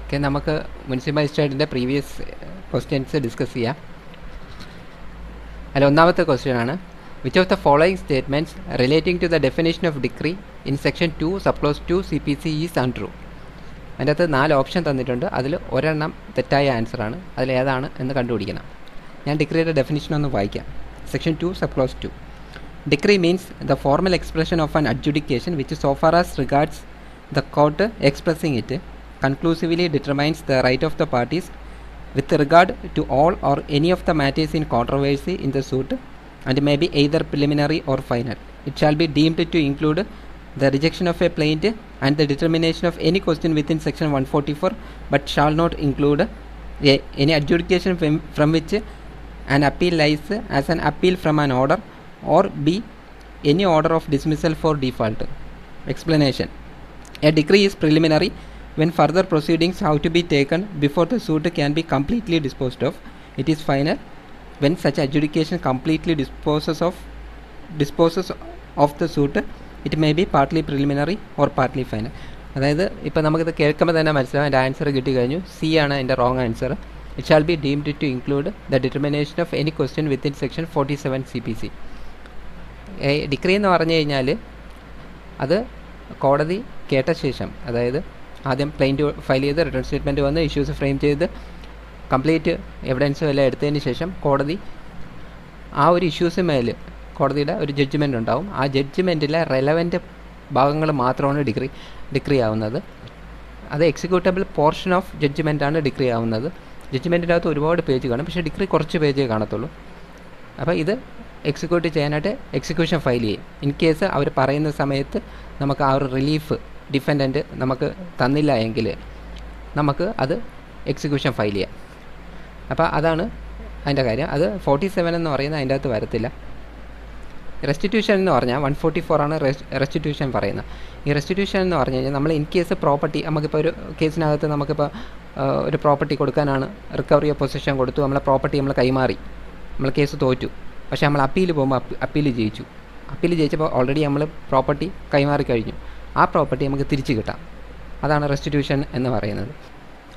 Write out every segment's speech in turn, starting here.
Okay, നമുക്ക് മുൻസിഫ് മജിസ്ട്രേറ്റിൻ്റെ previous questions discuss ചെയ്യാം. അതിൽ ഒന്നാമത്തെ ക്വസ്റ്റ്യൻ ആണ്, which of the following statements relating to the definition of decree in section 2 subclause 2 CPC is untrue. അതിൻ്റെ അകത്ത് 4 ഓപ്ഷൻ തന്നിട്ടുണ്ട്. അതിൽ ഒരെണ്ണം തെറ്റായ ആൻസറാണ്. അതിലേതാണ് എന്ന് കണ്ടുപിടിക്കണം. ഞാൻ ഡിക്രിയുടെ ഡെഫിനേഷൻ ഒന്ന് വായിക്കാം. Section 2 subclause 2. Decree means the formal expression of an adjudication which, so far as regards the court expressing it, conclusively determines the right of the parties with regard to all or any of the matters in controversy in the suit, and may be either preliminary or final. It shall be deemed to include the rejection of a plaint and the determination of any question within section 144, but shall not include any adjudication from which an appeal lies as an appeal from an order, or B, any order of dismissal for default. Explanation. A decree is preliminary when further proceedings have to be taken before the suit can be completely disposed of. It is final when such adjudication completely disposes of the suit. It may be partly preliminary or partly final. അതായത് ഇപ്പോൾ നമുക്കിത് കേൾക്കുമ്പോൾ തന്നെ മനസ്സിലാവും അതിൻ്റെ answer കിട്ടി കഴിഞ്ഞു. C ആണ് അതിൻ്റെ wrong answer. It shall be deemed to include the determination of any question within section 47 CPC. Decree എന്ന് പറഞ്ഞു കഴിഞ്ഞാൽ അത് കോടതി കേട്ട ശേഷം, അതായത് ആദ്യം പ്ലെയിൻറ്റ് ഫയൽ ചെയ്ത് റിട്ടേൺ സ്റ്റേറ്റ്മെൻറ്റ് വന്ന് ഇഷ്യൂസ് ഫ്രെയിം ചെയ്ത് കംപ്ലീറ്റ് എവിഡൻസും എല്ലാം എടുത്തതിന് ശേഷം കോടതി ആ ഒരു ഇഷ്യൂസ് മേൽ കോടതിയുടെ ഒരു ജഡ്ജ്മെൻ്റ് ഉണ്ടാവും. ആ ജഡ്ജ്മെൻറ്റിലെ റെലവൻറ്റ് ഭാഗങ്ങൾ മാത്രമാണ് ഡിക്രി ആവുന്നത്. അത് എക്സിക്യൂട്ടബിൾ പോർഷൻ ഓഫ് ജഡ്ജ്മെൻറ്റാണ് ഡിക്രി ആവുന്നത്. ജഡ്ജ്മെൻറ്റിൻ്റെ അകത്ത് ഒരുപാട് പേജ് കാണും, പക്ഷേ ഡിക്രി കുറച്ച് പേജേ കാണത്തുള്ളൂ. അപ്പോൾ ഇത് എക്സിക്യൂട്ട് ചെയ്യാനായിട്ട് എക്സിക്യൂഷൻ ഫയൽ ചെയ്യും. ഇൻ കേസ് അവർ പറയുന്ന സമയത്ത് നമുക്ക് ആ ഒരു റിലീഫ് ഡിഫൻഡൻറ്റ് നമുക്ക് തന്നില്ല എങ്കിൽ നമുക്ക് അത് എക്സിക്യൂഷൻ ഫയൽ ചെയ്യാം. അപ്പോൾ അതാണ് അതിൻ്റെ കാര്യം. അത് 47 എന്ന് പറയുന്നത് അതിൻ്റെ അകത്ത് വരത്തില്ല. റെസ്റ്റിറ്റ്യൂഷൻ എന്ന് പറഞ്ഞാൽ 144 ആണ് റെസ്റ്റിറ്റ്യൂഷൻ പറയുന്നത്. ഈ റെസ്റ്റിറ്റ്യൂഷൻ എന്ന് പറഞ്ഞു കഴിഞ്ഞാൽ നമ്മൾ ഇൻ കേസ് പ്രോപ്പർട്ടി, നമുക്കിപ്പോൾ ഒരു കേസിനകത്ത് നമുക്കിപ്പോൾ ഒരു പ്രോപ്പർട്ടി കൊടുക്കാനാണ്, റിക്കവറി ഓഫ് പൊസിഷൻ കൊടുത്തു, നമ്മളെ പ്രോപ്പർട്ടി നമ്മൾ കൈമാറി, നമ്മൾ കേസ് തോറ്റു. പക്ഷേ നമ്മൾ അപ്പീൽ പോകുമ്പോൾ അപ്പീൽ ജയിച്ചു. അപ്പീൽ ജയിച്ചപ്പോൾ ഓൾറെഡി നമ്മൾ പ്രോപ്പർട്ടി കൈമാറി കഴിഞ്ഞു. ആ പ്രോപ്പർട്ടി നമുക്ക് തിരിച്ച് കിട്ടാം. അതാണ് റെസ്റ്റിറ്റ്യൂഷൻ എന്ന് പറയുന്നത്.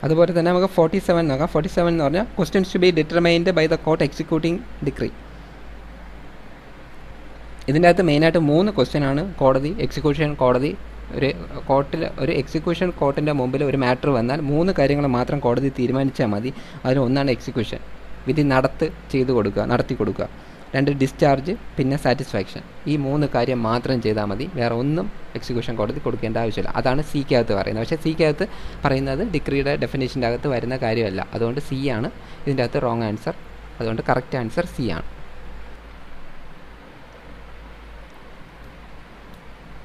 അതുപോലെ തന്നെ നമുക്ക് 47 നോക്കാം. 47 എന്ന് പറഞ്ഞാൽ questions to be determined by the court executing decree. ഇതിൻ്റെ അകത്ത് മെയിനായിട്ട് 3 ക്വസ്റ്റ്യനാണ് കോടതി ഒരു എക്സിക്യൂഷൻ കോർട്ടിൻ്റെ മുമ്പിൽ ഒരു മാറ്റർ വന്നാൽ 3 കാര്യങ്ങൾ മാത്രം കോടതി തീരുമാനിച്ചാൽ മതി. അതിൽ ഒന്നാണ് എക്സിക്യൂഷൻ, വിധി നടത്തി കൊടുക്കുക. 2 ഡിസ്ചാർജ്, പിന്നെ സാറ്റിസ്ഫാക്ഷൻ. ഈ 3 കാര്യം മാത്രം ചെയ്താൽ മതി. വേറെ ഒന്നും എക്സിക്യൂഷൻ കോടതി കൊടുക്കേണ്ട ആവശ്യമില്ല. അതാണ് സിക്കകത്ത് പറയുന്നത്. പക്ഷേ സിക്കകത്ത് പറയുന്നത് ഡിക്രിയുടെ ഡെഫിനേഷൻ്റെ അകത്ത് വരുന്ന കാര്യമല്ല. അതുകൊണ്ട് സി ആണ് ഇതിൻ്റെ അകത്ത് റോങ് ആൻസർ. അതുകൊണ്ട് കറക്റ്റ് ആൻസർ സി ആണ്.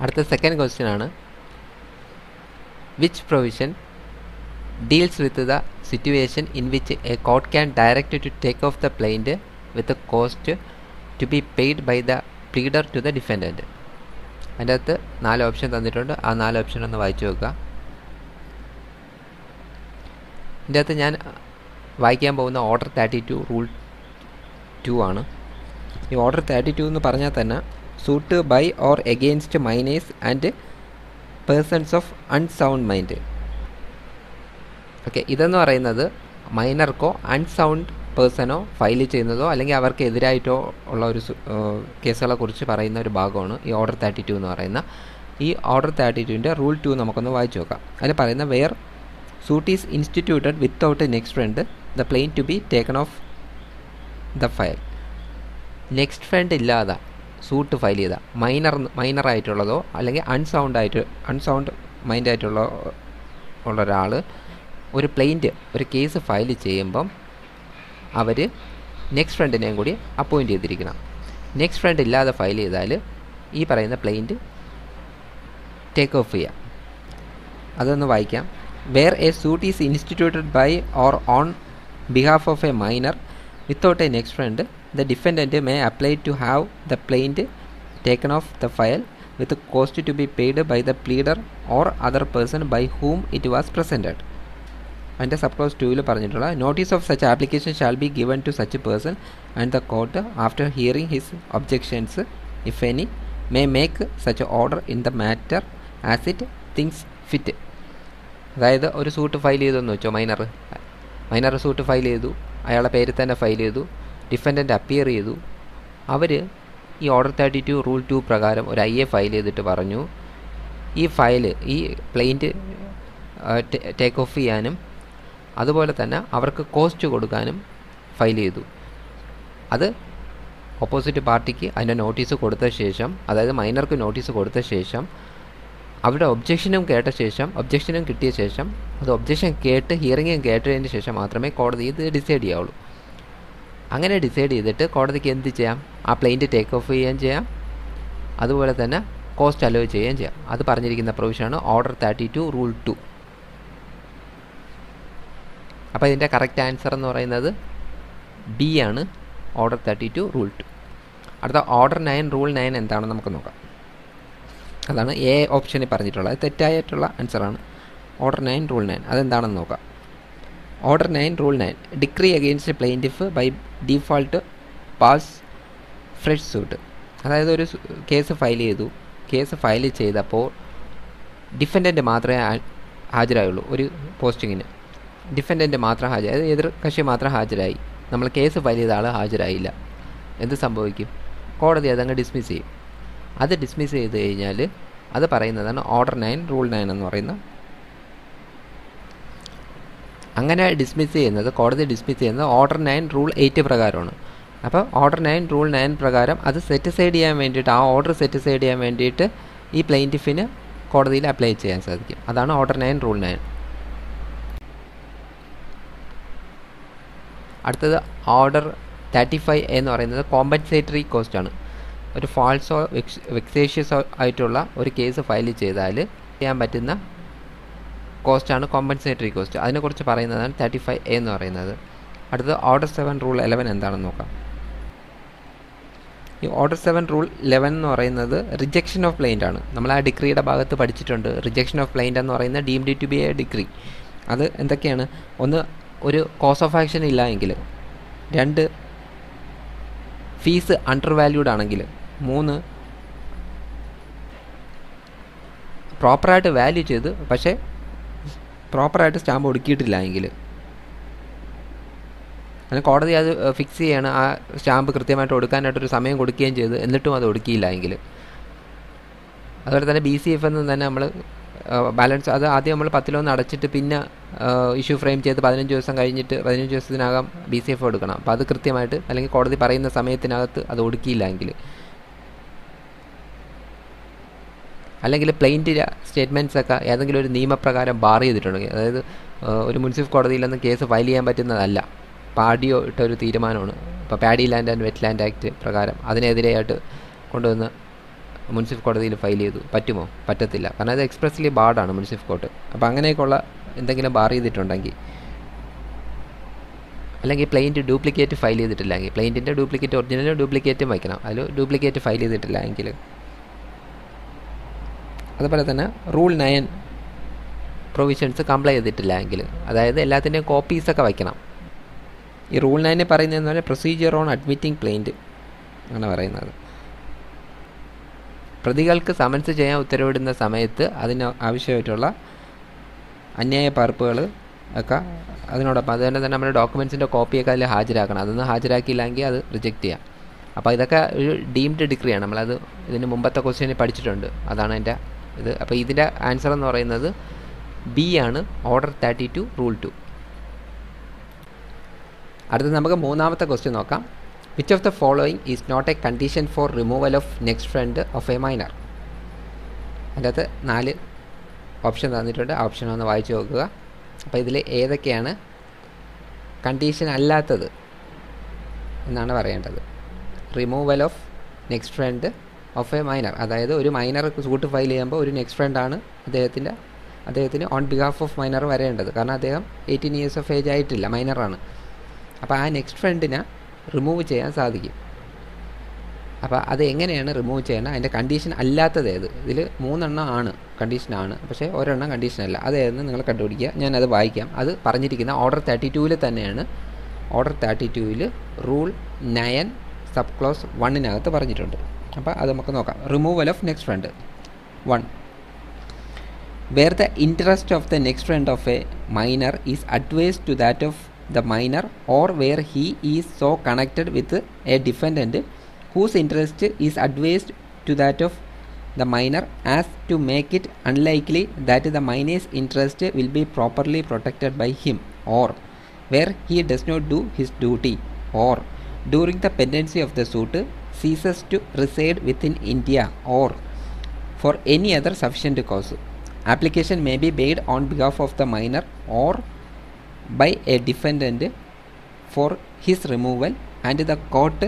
അടുത്ത സെക്കൻഡ് ക്വസ്റ്റ്യൻ ആണ്, which provision deals with the situation in which a court can direct to take off the plaint with the cost to be paid by the pleader to the defendant. അതിൻ്റെ അകത്ത് 4 option തന്നിട്ടുണ്ട്. ആ 4 option ഒന്ന് വായിച്ചു നോക്കുക. ഇതിൻ്റെ അകത്ത് ഞാൻ വായിക്കാൻ പോകുന്ന ഓർഡർ 32 റൂൾ 2 ആണ്. ഈ ഓർഡർ 32 എന്ന് പറഞ്ഞാൽ തന്നെ suit by or against minors and persons of unsound mind. Okay, ഇതെന്ന് പറയുന്നത് മൈനർക്കോ അൺസൗണ്ട് പേഴ്സണോ ഫയൽ ചെയ്യുന്നതോ അല്ലെങ്കിൽ അവർക്ക് എതിരായിട്ടോ ഉള്ള ഒരു കേസുകളെ കുറിച്ച് പറയുന്ന ഒരു ഭാഗമാണ് ഈ ഓർഡർ 32 എന്ന് പറയുന്ന. ഈ ഓർഡർ 32ൻ്റെ റൂൾ 2 നമുക്കൊന്ന് വായിച്ചു നോക്കാം. അതിൽ പറയുന്ന, where suit is instituted without next friend the plaint to be taken off the file. Next friend ഇല്ലാതെ സൂട്ട് ഫയൽ ചെയ്ത മൈനറായിട്ടുള്ളതോ അല്ലെങ്കിൽ അൺസൗണ്ട് മൈൻഡായിട്ടുള്ള ഒരാൾ ഒരു പ്ലെയിൻറ്റ് ഒരു കേസ് ഫയൽ ചെയ്യുമ്പം അവർ നെക്സ്റ്റ് ഫ്രണ്ടിനെയും കൂടി അപ്പോയിൻറ്റ് ചെയ്തിരിക്കണം. നെക്സ്റ്റ് ഫ്രണ്ട് ഇല്ലാതെ ഫയൽ ചെയ്താൽ ഈ പറയുന്ന പ്ലെയിൻറ്റ് ടേക്ക് ഓഫ് ചെയ്യാം. അതൊന്ന് വായിക്കാം. Where a suit is instituted by or on behalf of a minor without a next friend the defendant may apply to have the plaint taken off the file with cost to be paid by the pleader or other person by whom it was presented. അതിൻ്റെ sub clause 2 പറഞ്ഞിട്ടുള്ള, notice of such application shall be given to such person and the court after hearing his objections if any may make such order in the matter as it things fit. അതായത് ഒരു suit file ചെയ്തെന്ന് വെച്ചോ, minor suit file ചെയ്തു, അയാളെ പേരിൽ തന്നെ file ചെയ്തു, defendant appear ചെയ്തു. അവർ ഈ ഓർഡർ 32 റൂൾ 2 പ്രകാരം ഒരു IA ഫയൽ ചെയ്തിട്ട് പറഞ്ഞു ഈ ഫയൽ ഈ പ്ലെയിൻറ്റ് ടേക്ക് ഓഫ് ചെയ്യാനും അതുപോലെ തന്നെ അവർക്ക് കോസ്റ്റ് കൊടുക്കാനും ഫയൽ ചെയ്തു. അത് ഓപ്പോസിറ്റ് പാർട്ടിക്ക് അതിൻ്റെ നോട്ടീസ് കൊടുത്ത ശേഷം, അതായത് മൈനർക്ക് നോട്ടീസ് കൊടുത്ത ശേഷം, അവരുടെ ഒബ്ജക്ഷനും കിട്ടിയ ശേഷം, അത് ഒബ്ജക്ഷൻ കേട്ട് ഹിയറിങ്ങും കേട്ടതിന് ശേഷം മാത്രമേ കോടതി ഇത് ഡിസൈഡ് ചെയ്യാവുള്ളൂ. അങ്ങനെ ഡിസൈഡ് ചെയ്തിട്ട് കോടതിക്ക് എന്ത് ചെയ്യാം? ആ പ്ലെയിൻറ്റ് ടേക്ക് ഓഫ് ചെയ്യുകയും ചെയ്യാം, അതുപോലെ തന്നെ കോസ്റ്റ് അലോ ചെയ്യുകയും ചെയ്യാം. അത് പറഞ്ഞിരിക്കുന്ന പ്രൊവിഷനാണ് ഓർഡർ 32 റൂൾ 2. അപ്പോൾ ഇതിൻ്റെ കറക്റ്റ് ആൻസർ എന്ന് പറയുന്നത് B ആണ്, ഓർഡർ 32 റൂൾ 2. അടുത്ത ഓർഡർ 9 റൂൾ 9 എന്താണെന്ന് നമുക്ക് നോക്കാം. അതാണ് A ഓപ്ഷനിൽ പറഞ്ഞിട്ടുള്ളത്. അത് തെറ്റായിട്ടുള്ള ആൻസറാണ്. ഓർഡർ 9 റൂൾ 9 അതെന്താണെന്ന് നോക്കാം. Order 9 rule 9 decree against plaintiff by default bars fresh suit. അതായത് ഒരു കേസ് ഫയൽ ചെയ്തു, കേസ് ഫയൽ ചെയ്തപ്പോൾ ഡിഫൻഡൻ്റ് മാത്രമേ ഹാജരായുള്ളൂ. ഒരു പോസ്റ്റിങ്ങിന് ഡിഫൻഡൻ്റ് മാത്രം ഹാജരായി, എതിർ കക്ഷി മാത്രം ഹാജരായി, നമ്മൾ കേസ് ഫയൽ ചെയ്ത ആൾ ഹാജരായില്ല. എന്ത് സംഭവിക്കും? കോടതി അതങ്ങ് ഡിസ്മിസ് ചെയ്യും. അത് ഡിസ്മിസ് ചെയ്ത് കഴിഞ്ഞാൽ അത് പറയുന്നതാണ് ഓർഡർ 9 റൂൾ 9 എന്ന് പറയുന്നത്. അങ്ങനെ കോടതി ഡിസ്മിസ് ചെയ്യുന്നത് ഓർഡർ 9 റൂൾ 8 പ്രകാരമാണ്. അപ്പോൾ ഓർഡർ 9 റൂൾ 9 പ്രകാരം അത് സെറ്റിസൈഡ് ചെയ്യാൻ വേണ്ടിയിട്ട്, ആ ഓർഡർ സെറ്റിസൈഡ് ചെയ്യാൻ വേണ്ടിയിട്ട് ഈ പ്ലെയിൻറ്റിഫിന് കോടതിയിൽ അപ്ലൈ ചെയ്യാൻ സാധിക്കും. അതാണ് ഓർഡർ 9 റൂൾ 9. അടുത്തത് ഓർഡർ 35 എന്ന് പറയുന്നത് കോമ്പൻസേറ്ററി കോസ്റ്റ് ആണ്. ഒരു ഫാൾസോ വെക്സേഷ്യസ് ആയിട്ടുള്ള ഒരു കേസ് ഫയൽ ചെയ്താൽ ചെയ്യാൻ പറ്റുന്ന കോസ്റ്റാണ് കോമ്പൻസേറ്ററി കോസ്റ്റ്. അതിനെക്കുറിച്ച് പറയുന്നതാണ് 35A എന്ന് പറയുന്നത്. അടുത്തത് ഓർഡർ 7 റൂൾ 11 എന്താണെന്ന് നോക്കാം. ഈ ഓർഡർ 7 റൂൾ 11 എന്ന് പറയുന്നത് റിജക്ഷൻ ഓഫ് പ്ലെയിൻ്റ് ആണ്. നമ്മൾ ആ ഡിഗ്രിയുടെ ഭാഗത്ത് പഠിച്ചിട്ടുണ്ട്. റിജക്ഷൻ ഓഫ് പ്ലെയിൻ്റ് എന്ന് പറയുന്നത് deemed to be a decree. അത് എന്തൊക്കെയാണ്? ഒന്ന്, ഒരു കോസ് ഓഫ് ആക്ഷൻ ഇല്ല എങ്കിൽ. 2, ഫീസ് അണ്ടർ വാല്യൂഡ് ആണെങ്കിൽ. 3, പ്രോപ്പറായിട്ട് വാല്യൂ ചെയ്ത് പക്ഷേ പ്രോപ്പറായിട്ട് സ്റ്റാമ്പ് ഒടുക്കിയിട്ടില്ല എങ്കിൽ. അങ്ങനെ കോടതി അത് ഫിക്സ് ചെയ്യാണ്, ആ സ്റ്റാമ്പ് കൃത്യമായിട്ട് ഒടുക്കാനായിട്ടൊരു സമയം കൊടുക്കുകയും ചെയ്ത് എന്നിട്ടും അത് ഒടുക്കിയില്ല എങ്കിൽ. അതുപോലെ തന്നെ BCF എന്ന് തന്നെ നമ്മൾ ബാലൻസ്, അത് ആദ്യം നമ്മൾ 10 അടച്ചിട്ട് പിന്നെ ഇഷ്യൂ ഫ്രെയിം ചെയ്ത് 15 ദിവസം കഴിഞ്ഞിട്ട് 15 ദിവസത്തിനകം BCF കൊടുക്കണം. അപ്പോൾ അത് കൃത്യമായിട്ട്, അല്ലെങ്കിൽ കോടതി പറയുന്ന സമയത്തിനകത്ത് അത് ഒടുക്കിയില്ല എങ്കിൽ. അല്ലെങ്കിൽ പ്ലെയിൻറ്റിലെ സ്റ്റേറ്റ്മെൻറ്റ്സൊക്കെ ഏതെങ്കിലും ഒരു നിയമപ്രകാരം ബാർ ചെയ്തിട്ടുണ്ടെങ്കിൽ, അതായത് ഒരു മുൻസിഫ് കോടതിയിലൊന്നും കേസ് ഫയൽ ചെയ്യാൻ പറ്റുന്നതല്ല, പാഡിയോ ഇട്ടൊരു തീരുമാനമാണ്. ഇപ്പോൾ paddy land and wet land act പ്രകാരം അതിനെതിരെയായിട്ട് കൊണ്ടുവന്ന് മുൻസിഫ് കോടതിയിൽ ഫയൽ ചെയ്തു. പറ്റുമോ? പറ്റത്തില്ല. കാരണം അത് എക്സ്പ്രസ്ലി ബാർഡാണ് മുൻസിഫ് കോർട്ട്. അപ്പോൾ അങ്ങനെയൊക്കെയുള്ള എന്തെങ്കിലും ബാർ ചെയ്തിട്ടുണ്ടെങ്കിൽ, അല്ലെങ്കിൽ പ്ലെയിൻറ്റ് ഡ്യൂപ്ലിക്കേറ്റ് ഫയൽ ചെയ്തിട്ടില്ലെങ്കിൽ, പ്ലെയിൻറ്റിൻ്റെ ഡ്യൂപ്ലിക്കേറ്റ് ഒറിജിനലും ഡ്യൂപ്ലിക്കേറ്റും വയ്ക്കണം, അതിൽ ഡ്യൂപ്ലിക്കേറ്റ് ഫയൽ ചെയ്തിട്ടില്ല എങ്കിൽ. അതുപോലെ തന്നെ റൂൾ 9 പ്രൊവിഷൻസ് കംപ്ലൈ ചെയ്തിട്ടില്ല എങ്കിൽ, അതായത് എല്ലാത്തിൻ്റെയും കോപ്പീസൊക്കെ വയ്ക്കണം. ഈ റൂൾ 9 പറയുന്നതെന്ന് പറഞ്ഞാൽ പ്രൊസീജിയർ ഓൺ അഡ്മിറ്റിംഗ് പ്ലെയിൻറ്റ് ആണ് പറയുന്നത്. പ്രതികൾക്ക് സമൻസ് ചെയ്യാൻ ഉത്തരവിടുന്ന സമയത്ത് അതിന് ആവശ്യമായിട്ടുള്ള അന്യായ പകർപ്പുകൾ ഒക്കെ അതിനോടൊപ്പം അതുതന്നെ തന്നെ നമ്മുടെ ഡോക്യുമെൻറ്റ്സിൻ്റെ കോപ്പിയൊക്കെ അതിൽ ഹാജരാക്കണം. അതൊന്നും ഹാജരാക്കിയില്ലെങ്കിൽ അത് റിജക്റ്റ് ചെയ്യാം. അപ്പോൾ ഇതൊക്കെ ഒരു ഡീംഡ് ഡിഗ്രിയാണ്. നമ്മളത് ഇതിന് മുമ്പത്തെ ക്വസ്റ്റ്യനിൽ പഠിച്ചിട്ടുണ്ട്. അതാണ് എൻ്റെ ഇത്. അപ്പോൾ ഇതിൻ്റെ ആൻസർ എന്ന് പറയുന്നത് B ആണ്, ഓർഡർ 32 റൂൾ 2. അടുത്തത് നമുക്ക് മൂന്നാമത്തെ ക്വസ്റ്റ്യൻ നോക്കാം. Which of the following is not a condition for removal of next friend of a minor? അതിൻ്റെ അകത്ത് 4 ഓപ്ഷൻ തന്നിട്ടുണ്ട്. ആ ഓപ്ഷൻ ഒന്ന് വായിച്ചു നോക്കുക. അപ്പോൾ ഇതിൽ ഏതൊക്കെയാണ് കണ്ടീഷൻ അല്ലാത്തത് എന്നാണ് പറയേണ്ടത്. Removal of next friend of a minor, അതായത് ഒരു മൈനർ സൂട്ട് ഫയൽ ചെയ്യുമ്പോൾ ഒരു നെക്സ്റ്റ് ഫ്രണ്ടാണ് അദ്ദേഹത്തിന് ഓൺ ബിഹാഫ് ഓഫ് മൈനർ വരേണ്ടത്. കാരണം അദ്ദേഹം 18 years ഓഫ് ഏജ് ആയിട്ടില്ല, മൈനറാണ്. അപ്പോൾ ആ നെക്സ്റ്റ് ഫ്രണ്ടിനെ റിമൂവ് ചെയ്യാൻ സാധിക്കും. അപ്പോൾ അത് എങ്ങനെയാണ് റിമൂവ് ചെയ്യണം? അതിൻ്റെ കണ്ടീഷൻ അല്ലാത്തത് ഏത്? ഇതിൽ 3 ആണ് കണ്ടീഷനാണ്, പക്ഷേ ഒരെണ്ണം കണ്ടീഷനല്ല. അതേതെന്ന് നിങ്ങൾ കണ്ടുപിടിക്കുക. ഞാനത് വായിക്കാം. അത് പറഞ്ഞിരിക്കുന്ന ഓർഡർ 32 തന്നെയാണ്. ഓർഡർ 32 റൂൾ 9 സബ് ക്ലോസ് 1 പറഞ്ഞിട്ടുണ്ട്. അപ്പോൾ അത് നമുക്ക് നോക്കാം. Removal of next friend 1. where the interest of the next friend of a minor is adverse to that of the minor, or where he is so connected with a defendant whose interest is adverse to that of the minor as to make it unlikely that the minor's interest will be properly protected by him, or where he does not do his duty, or during the pendency of the suit ceases to reside within India, or for any other sufficient cause. Application may be made on behalf of the minor or by a defendant for his removal, and the court,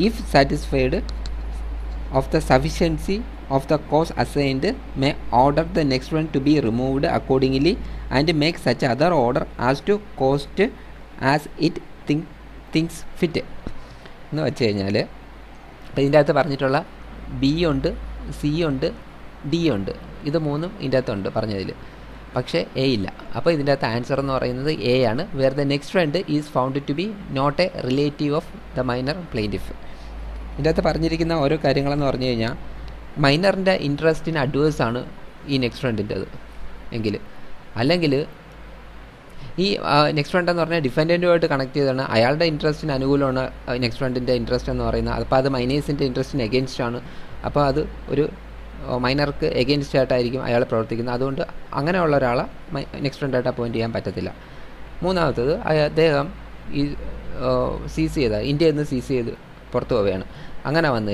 if satisfied of the sufficiency of the cause assigned, may order the next one to be removed accordingly, and make such other order as to cost as it thinks fit. എന്ന് വെച്ച് കഴിഞ്ഞാൽ ഇതിൻ്റെ അകത്ത് പറഞ്ഞിട്ടുള്ള B ഉണ്ട്, C ഉണ്ട്, D ഉണ്ട്. ഇത് മൂന്നും ഇതിൻ്റെ അകത്തുണ്ട് പറഞ്ഞതിൽ, പക്ഷേ എ ഇല്ല. അപ്പോൾ ഇതിൻ്റെ അകത്ത് ആൻസർ എന്ന് പറയുന്നത് എ ആണ്. Where the next friend is found to be not a relative of the minor plaintiff. ഇതിൻ്റെ അകത്ത് പറഞ്ഞിരിക്കുന്ന ഓരോ കാര്യങ്ങളെന്ന് പറഞ്ഞു കഴിഞ്ഞാൽ മൈനറിൻ്റെ ഇൻട്രസ്റ്റിന് അഡ്വേഴ്സാണ് ഈ നെക്സ്റ്റ് ഫ്രണ്ടിൻ്റെത് എങ്കിൽ, അല്ലെങ്കിൽ ഈ നെക്സ്റ്റ് ഫ്രണ്ട് എന്ന് പറഞ്ഞാൽ ഡിഫൻഡൻറ്റുമായിട്ട് കണക്ട് ചെയ്താണ്, അയാളുടെ ഇൻട്രസ്റ്റിന് അനുകൂലമാണ് നെക്സ്റ്റ് ഫ്രണ്ടിൻ്റെ ഇൻട്രസ്റ്റ് എന്ന് പറയുന്നത്. അപ്പോൾ അത് മൈനേഴ്സിൻ്റെ ഇൻട്രസ്റ്റിന് എഗെയിൻസ്റ്റ് ആണ്. അപ്പോൾ അത് ഒരു മൈനർക്ക് എഗെയിൻസ്റ്റ് ആയിട്ടായിരിക്കും അയാൾ പ്രവർത്തിക്കുന്നത്. അതുകൊണ്ട് അങ്ങനെയുള്ള ഒരാളെ നെക്സ്റ്റ് ഫ്രണ്ടായിട്ട് അപ്പോയിൻറ്റ് ചെയ്യാൻ പറ്റത്തില്ല. മൂന്നാമത്തത്, അദ്ദേഹം ഈ സീസ് ചെയ്ത ഇന്ത്യയിൽ നിന്ന് സീസ് ചെയ്ത് പുറത്തു പോവുകയാണ്. അങ്ങനെ വന്നു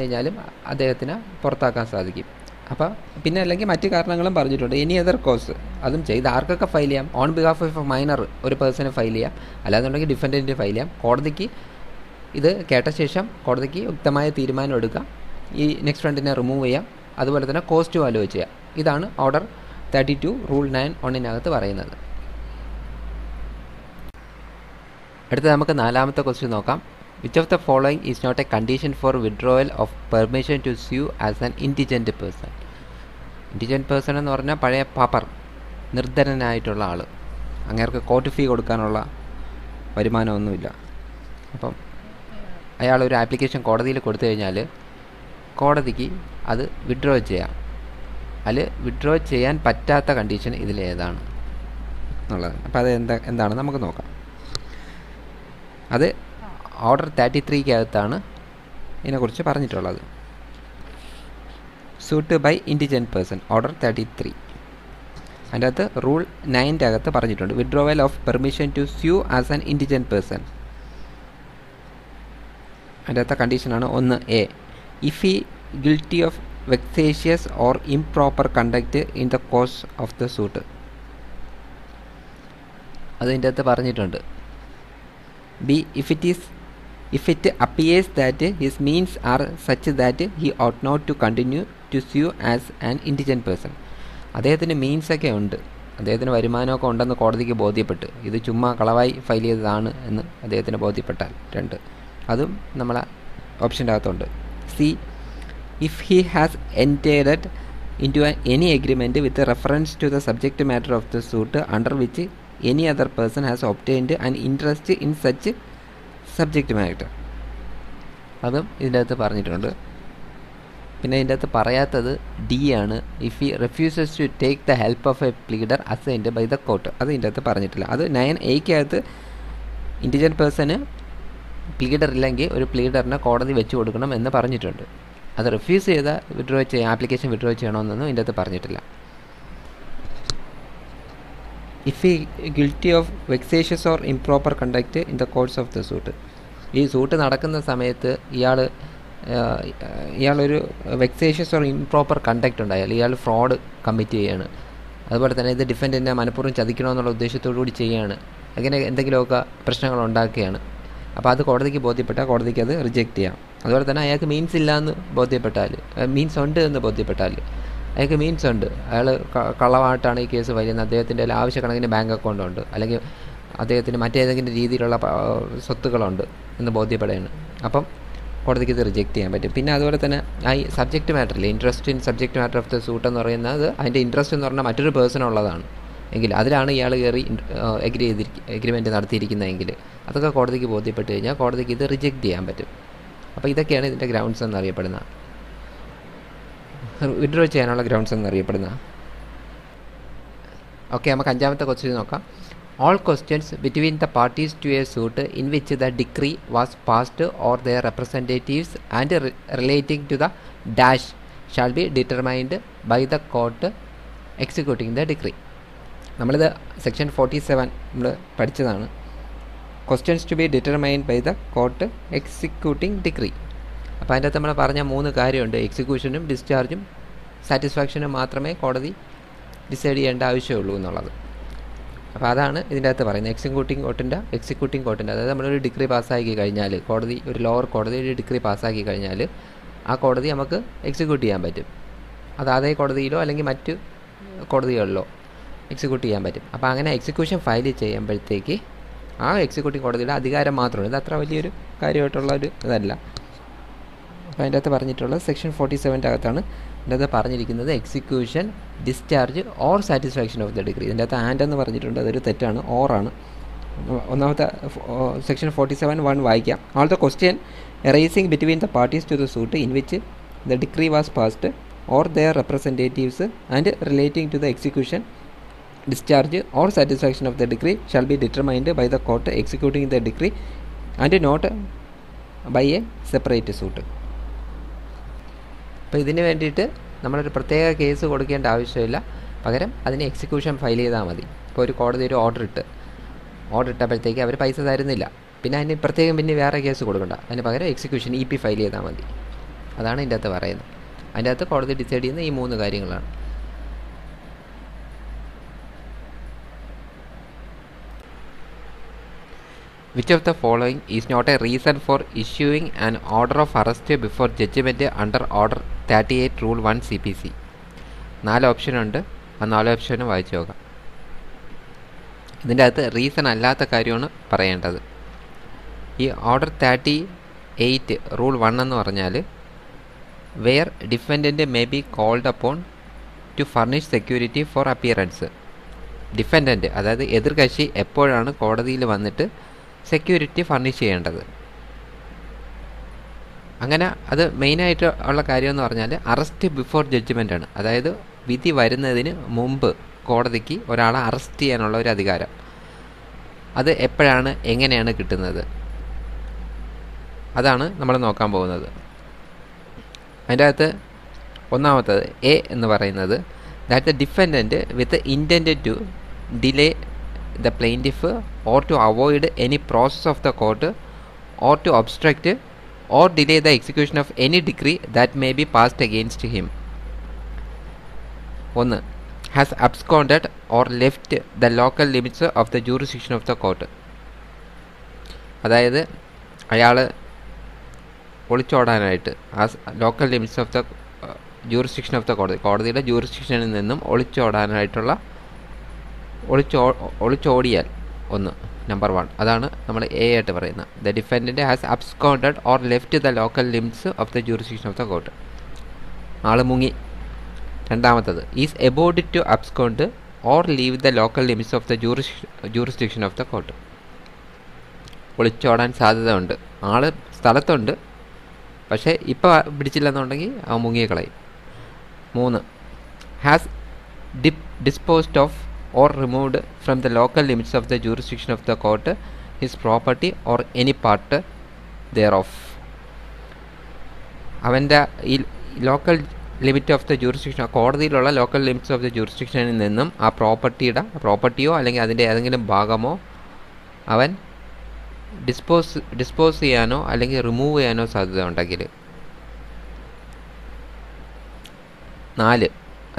കഴിഞ്ഞാലും അദ്ദേഹത്തിന് പുറത്താക്കാൻ സാധിക്കും. അപ്പോൾ പിന്നെ അല്ലെങ്കിൽ മറ്റു കാരണങ്ങളും പറഞ്ഞിട്ടുണ്ട്. എനി അതർ കോസ് അതും ചെയ്ത് ആർക്കൊക്കെ ഫയൽ ചെയ്യാം? ഓൺ ബിഹാഫ് ഓഫ് മൈനർ ഒരു പേഴ്സണെ ഫയൽ ചെയ്യാം, അല്ലാന്നുണ്ടെങ്കിൽ ഡിഫൻഡൻറ്റിന് ഫയൽ ചെയ്യാം. കോടതിക്ക് ഇത് കേട്ട ശേഷം കോടതിക്ക് യുക്തമായ തീരുമാനം എടുക്കാം, ഈ നെക്സ്റ്റ് ഫ്രണ്ടിനെ റിമൂവ് ചെയ്യാം, അതുപോലെ തന്നെ കോസ്റ്റ് ആലോചിച്ച് ചെയ്യാം. ഇതാണ് ഓർഡർ 32 റൂൾ 9(1) പറയുന്നത്. അടുത്ത നമുക്ക് നാലാമത്തെ ക്വസ്റ്റ്യൻ നോക്കാം. Which of the following is not a condition for withdrawal of permission to sue as an indigent person? Indigent person എന്ന് പറഞ്ഞാൽ പഴയ പാപ്പർ, നിർധനനായിട്ടുള്ള ആൾ, അങ്ങേർക്ക് കോർട്ട് ഫീ കൊടുക്കാനുള്ള വരുമാനമൊന്നുമില്ല. അപ്പം അയാളൊരു ആപ്ലിക്കേഷൻ കോടതിയിൽ കൊടുത്തു കഴിഞ്ഞാൽ കോടതിക്ക് അത് വിഡ്രോ ചെയ്യാം. അതിൽ വിഡ്രോ ചെയ്യാൻ പറ്റാത്ത കണ്ടീഷൻ ഇതിലേതാണ് എന്നുള്ളത്. അപ്പോൾ അത് എന്താണ് നമുക്ക് നോക്കാം. അത് ഓർഡർ 33 ഇതിനെക്കുറിച്ച് പറഞ്ഞിട്ടുള്ളത്. Suit by indigent person, order 33. അതിൻ്റെ അകത്ത് റൂൾ 9 പറഞ്ഞിട്ടുണ്ട് withdrawal of permission to sue as an indigent person. അതിൻ്റെ അകത്തെ കണ്ടീഷനാണ് 1A, if he guilty of vexatious or improper conduct in the course of the suit. അതിൻ്റെ അകത്ത് പറഞ്ഞിട്ടുണ്ട്. B, if it appears that his means are such that he ought not to continue to sue as an indigent person. അദ്ദേഹത്തിന് മീൻസൊക്കെ ഉണ്ട്, അദ്ദേഹത്തിന് വരുമാനമൊക്കെ ഉണ്ടെന്ന് കോടതിക്ക് ബോധ്യപ്പെട്ട് ഇത് ചുമ്മാ കളവായി ഫയൽ ചെയ്തതാണ് എന്ന് അദ്ദേഹത്തിന് ബോധ്യപ്പെട്ടാൽ 2, അതും നമ്മളെ ഓപ്ഷൻ്റെ അകത്തുണ്ട്. C, if he has entered into any agreement with reference to the subject matter of the suit under which any other person has obtained an interest in such subject matter. അതും ഇതിൻ്റെ അകത്ത് പറഞ്ഞിട്ടുണ്ട്. പിന്നെ ഇതിൻ്റെ അകത്ത് പറയാത്തത് D ആണ്. If he refuses to take the help of a pleader assigned by the court. അത് ഇതിൻ്റെ അകത്ത് പറഞ്ഞിട്ടില്ല. അത് 9A ഇൻഡിജൻറ്റ് പേഴ്സണ് പ്ലീഡർ ഇല്ലെങ്കിൽ ഒരു പ്ലീഡറിനെ കോടതി വെച്ച് കൊടുക്കണം എന്ന് പറഞ്ഞിട്ടുണ്ട്. അത് റിഫ്യൂസ് ചെയ്താൽ വിഡ്രോ ചെയ്യാം, ആപ്ലിക്കേഷൻ വിഡ്രോ ചെയ്യണമെന്നൊന്നും ഇതിൻ്റെ അകത്ത് പറഞ്ഞിട്ടില്ല. If he guilty of vexatious or improper conduct in the course of the suit. ഈ സൂട്ട് നടക്കുന്ന സമയത്ത് ഇയാളൊരു വെക്സേഷ്യസ് ഓർ ഇംപ്രോപ്പർ കണ്ടക്ട് ഉണ്ടായാൽ ഇയാൾ ഫ്രോഡ് കമ്മിറ്റ് ചെയ്യുകയാണ്, അതുപോലെ തന്നെ ഇത് ഡിഫൻഡൻറ്റിനെ മനഃപൂർവ്വം ചതിക്കണമെന്നുള്ള ഉദ്ദേശത്തോടു കൂടി ചെയ്യുകയാണ്, അങ്ങനെ എന്തെങ്കിലുമൊക്കെ പ്രശ്നങ്ങൾ ഉണ്ടാക്കുകയാണ്. അപ്പോൾ അത് കോടതിക്ക് ബോധ്യപ്പെട്ടാൽ കോടതിക്ക് അത് റിജക്റ്റ് ചെയ്യാം. അതുപോലെ തന്നെ അയാൾക്ക് മീൻസ് ഇല്ല എന്ന് ബോധ്യപ്പെട്ടാൽ, മീൻസ് ഉണ്ട് എന്ന് ബോധ്യപ്പെട്ടാൽ, അയാൾക്ക് മീൻസ് ഉണ്ട്, അയാൾ കള്ളമായിട്ടാണ് ഈ കേസ് വരുന്നത്, അദ്ദേഹത്തിൻ്റെ ആവശ്യക്കണക്കിന് ബാങ്ക് അക്കൗണ്ട് ഉണ്ട്, അല്ലെങ്കിൽ അദ്ദേഹത്തിന് മറ്റേതെങ്കിലും രീതിയിലുള്ള സ്വത്തുക്കളുണ്ട് എന്ന് ബോധ്യപ്പെടുകയാണ്, അപ്പം കോടതിക്ക് ഇത് റിജക്റ്റ് ചെയ്യാൻ പറ്റും. പിന്നെ അതുപോലെ തന്നെ ഈ സബ്ജക്റ്റ് മാറ്ററിൽ interest in subject matter of the suit എന്ന് പറയുന്നത് അതിൻ്റെ ഇൻട്രസ്റ്റ് എന്ന് പറഞ്ഞാൽ മറ്റൊരു പേഴ്സൺ ഉള്ളതാണ് എങ്കിൽ അതിലാണ് ഇയാൾ കയറി എഗ്രിമെൻറ്റ് നടത്തിയിരിക്കുന്നതെങ്കിൽ അതൊക്കെ കോടതിക്ക് ബോധ്യപ്പെട്ട് കഴിഞ്ഞാൽ കോടതിക്ക് ഇത് റിജക്റ്റ് ചെയ്യാൻ പറ്റും. അപ്പോൾ ഇതൊക്കെയാണ് ഇതിൻ്റെ ഗ്രൗണ്ട്സ് എന്നറിയപ്പെടുന്നത്. വിഡ്രോ ചെയ്യാനുള്ള ഗ്രൗണ്ട്സ് എന്നറിയപ്പെടുന്ന. ഓക്കെ, നമുക്ക് അഞ്ചാമത്തെ ക്വസ്റ്റ്യൻ നോക്കാം. All questions between the parties to a suit in which the decree was passed or their representatives and relating to the dash shall be determined by the court executing the decree. നമ്മളിത് section 47 നമ്മൾ പഠിച്ചതാണ്. Questions to be determined by the court executing decree. അപ്പോൾ അതിൻ്റെ അകത്ത് നമ്മൾ പറഞ്ഞ 3 കാര്യമുണ്ട്. എക്സിക്യൂഷനും ഡിസ്ചാർജും സാറ്റിസ്ഫാക്ഷനും മാത്രമേ കോടതി ഡിസൈഡ് ചെയ്യേണ്ട ആവശ്യമുള്ളൂ എന്നുള്ളത്. അപ്പോൾ അതാണ് ഇതിൻ്റെ അകത്ത് പറയുന്നത്. എക്സിക്യൂട്ടിംഗ് കോർട്ടിൻ്റെ അതായത് നമ്മളൊരു ഡിഗ്രി പാസ്സാക്കി കഴിഞ്ഞാൽ, കോടതി ഒരു ലോവർ കോടതി ഒരു ഡിഗ്രി പാസ്സാക്കി കഴിഞ്ഞാൽ ആ കോടതി നമുക്ക് എക്സിക്യൂട്ട് ചെയ്യാൻ പറ്റും. അത് അതേ കോടതിയിലോ അല്ലെങ്കിൽ മറ്റ് കോടതികളിലോ എക്സിക്യൂട്ട് ചെയ്യാൻ പറ്റും. അപ്പോൾ അങ്ങനെ എക്സിക്യൂഷൻ ഫയൽ ചെയ്യുമ്പോഴത്തേക്ക് ആ എക്സിക്യൂട്ടിംഗ് കോടതിയുടെ അധികാരം മാത്രമാണ്. ഇത് അത്ര വലിയൊരു കാര്യമായിട്ടുള്ള ഒരു ഇതല്ല. അപ്പോൾ അതിൻ്റെ അകത്ത് പറഞ്ഞിട്ടുള്ളത് സെക്ഷൻ 47 അകത്താണ് ഇതിൻ്റെ അകത്ത് പറഞ്ഞിരിക്കുന്നത് execution, discharge or satisfaction of the degree. ഇതിൻ്റെ അകത്ത് ആൻഡ് എന്ന് പറഞ്ഞിട്ടുണ്ട്, അതൊരു തെറ്റാണ്, ഓറാണ്. ഒന്നാമത്തെ സെക്ഷൻ 47(1) വായിക്കാം. All the question arising between the parties to the suit in which the decree was passed or their representatives and relating to the execution, discharge or satisfaction of the decree shall be determined by the court executing the decree and not by a separate suit. അപ്പോൾ ഇതിന് വേണ്ടിയിട്ട് നമ്മളൊരു പ്രത്യേക case കൊടുക്കേണ്ട ആവശ്യമില്ല, പകരം അതിന് execution file ചെയ്താൽ മതി. ഇപ്പോൾ ഒരു കോടതി ഒരു ഓർഡർ ഇട്ടപ്പോഴത്തേക്ക് അവർ പൈസ തരുന്നില്ല, പിന്നെ അതിന് പ്രത്യേകം പിന്നെ വേറെ കേസ് കൊടുക്കണ്ട, അതിന് പകരം എക്സിക്യൂഷൻ EP ഫയൽ ചെയ്താൽ മതി. അതാണ് ഇതിൻ്റെ അകത്ത് പറയുന്നത്. അതിൻ്റെ അകത്ത് കോടതി ഡിസൈഡ് ചെയ്യുന്ന ഈ 3 കാര്യങ്ങളാണ്. Which of the following is not a reason for issuing an order of arrest before judgment under Order 38 Rule 1 CPC? 4 ഓപ്ഷനുണ്ട്. ആ 4 ഓപ്ഷനും വായിച്ചു നോക്കാം. ഇതിൻ്റെ അകത്ത് റീസൺ അല്ലാത്ത കാര്യമാണ് പറയേണ്ടത്. ഈ ഓർഡർ 38 റൂൾ 1 എന്ന് പറഞ്ഞാൽ where defendant may be called upon to furnish security for appearance. Defendant അതായത് എതിർകക്ഷി എപ്പോഴാണ് കോടതിയിൽ വന്നിട്ട് സെക്യൂരിറ്റി ഫർണിഷ് ചെയ്യേണ്ടത്. അങ്ങനെ അത് മെയിനായിട്ട് ഉള്ള കാര്യമെന്ന് പറഞ്ഞാൽ അറസ്റ്റ് ബിഫോർ ജഡ്ജ്മെൻ്റ് ആണ്. അതായത് വിധി വരുന്നതിന് മുമ്പ് കോടതിക്ക് ഒരാളെ അറസ്റ്റ് ചെയ്യാനുള്ള ഒരു അധികാരം. അത് എപ്പോഴാണ്, എങ്ങനെയാണ് കിട്ടുന്നത്, അതാണ് നമ്മൾ നോക്കാൻ പോകുന്നത്. അതിൻ്റെ അകത്ത് ഒന്നാമത്തത് എ എന്ന് പറയുന്നത് that the defendant with intent to delay the plaintiff or to avoid any process of the court or to obstruct or delay the execution of any decree that may be passed against him. 1. Has absconded or left the local limits of the jurisdiction of the court. അതായത് അയാൾ ഒളിച്ചോടാനായിട്ട് ആ local limits of the jurisdiction of the കോടതിയുടെ ജൂറിസ്ഡിക്ഷനിൽ നിന്നും ഒളിച്ചോടാനായിട്ടുള്ള ഒളിച്ചോടിയാൽ 1 number 1 അതാണ് നമ്മൾ A ആയിട്ട് പറയുന്നത്. The defendant has absconded or left the local limits of the jurisdiction of the court. ആൾ മുങ്ങി. രണ്ടാമത്തത് is about to abscond or leave the local limits of the jurisdiction of the court. ഒളിച്ചോടാൻ സാധ്യത ഉണ്ട്, ആൾ സ്ഥലത്തുണ്ട്, പക്ഷേ ഇപ്പോൾ പിടിച്ചില്ലെന്നുണ്ടെങ്കിൽ അവൻ മുങ്ങിയെ കളയും. 3. Has disposed of or removed from the local limits of the jurisdiction of the court his property or any part thereof. അവൻ്റെ ഈ local limit of the jurisdiction, കോടതിയിലുള്ള ലോക്കൽ ലിമിറ്റ്സ് ഓഫ് ദ ജൂറിസ്ഡിക്ഷനിൽ നിന്നും ആ പ്രോപ്പർട്ടിയോ അല്ലെങ്കിൽ അതിൻ്റെ ഏതെങ്കിലും ഭാഗമോ അവൻ ഡിസ്പോസ് ചെയ്യാനോ അല്ലെങ്കിൽ റിമൂവ് ചെയ്യാനോ സാധ്യത ഉണ്ടെങ്കിൽ. 4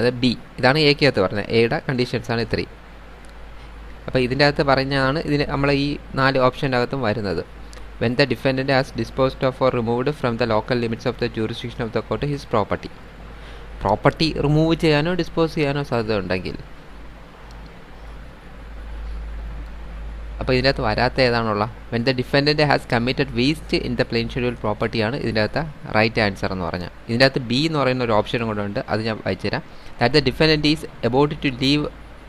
അത് ബി. ഇതാണ് എക്കകത്ത് പറഞ്ഞത്. എയുടെ കണ്ടീഷൻസാണ് ഇത്രയും. അപ്പോൾ ഇതിൻ്റെ അകത്ത് പറഞ്ഞതാണ് ഇതിന് നമ്മൾ ഈ 4 ഓപ്ഷൻ്റെ അകത്തും വരുന്നത്. When the defendant has disposed of or removed from the local limits of the jurisdiction of the court his property remove ചെയ്യാനോ ഡിസ്പോസ് ചെയ്യാനോ സാധ്യത ഉണ്ടെങ്കിൽ. അപ്പോൾ ഇതിൻ്റെ അകത്ത് വരാത്ത ഏതാണുള്ള when the defendant has committed waste in the plain schedule പ്രോപ്പർട്ടിയാണ് ഇതിൻ്റെ അകത്ത് റൈറ്റ് ആൻസർ എന്ന് പറഞ്ഞാൽ. ഇതിൻ്റെ അകത്ത് ബി എന്ന് പറയുന്ന ഒരു ഓപ്ഷനും കൂടെ ഉണ്ട്, അത് ഞാൻ വായിച്ചുതരാം. That the defendant is about to leave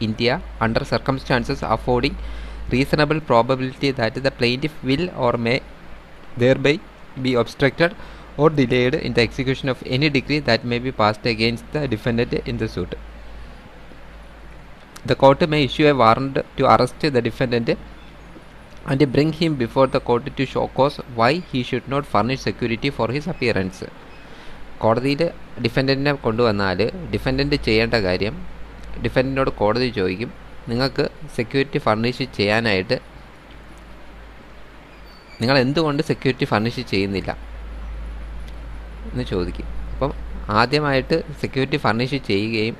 India under circumstances affording reasonable probability that the plaintiff will or may thereby be obstructed or delayed in the execution of any decree that may be passed against the defendant in the suit. The court may issue a warrant to arrest the defendant and bring him before the court to show cause why he should not furnish security for his appearance. കോടതിയിൽ ഡിഫൻഡൻറ്റിനെ കൊണ്ടുവന്നാൽ defendant ചെയ്യേണ്ട കാര്യം ഡിഫൻഡൻറ്റിനോട് കോടതി ചോദിക്കും, നിങ്ങൾക്ക് security furnish ചെയ്യാനായിട്ട് നിങ്ങൾ എന്തുകൊണ്ട് സെക്യൂരിറ്റി ഫർണിഷ് ചെയ്യുന്നില്ല എന്ന് ചോദിക്കും. അപ്പം ആദ്യമായിട്ട് സെക്യൂരിറ്റി ഫർണിഷ് ചെയ്യുകയും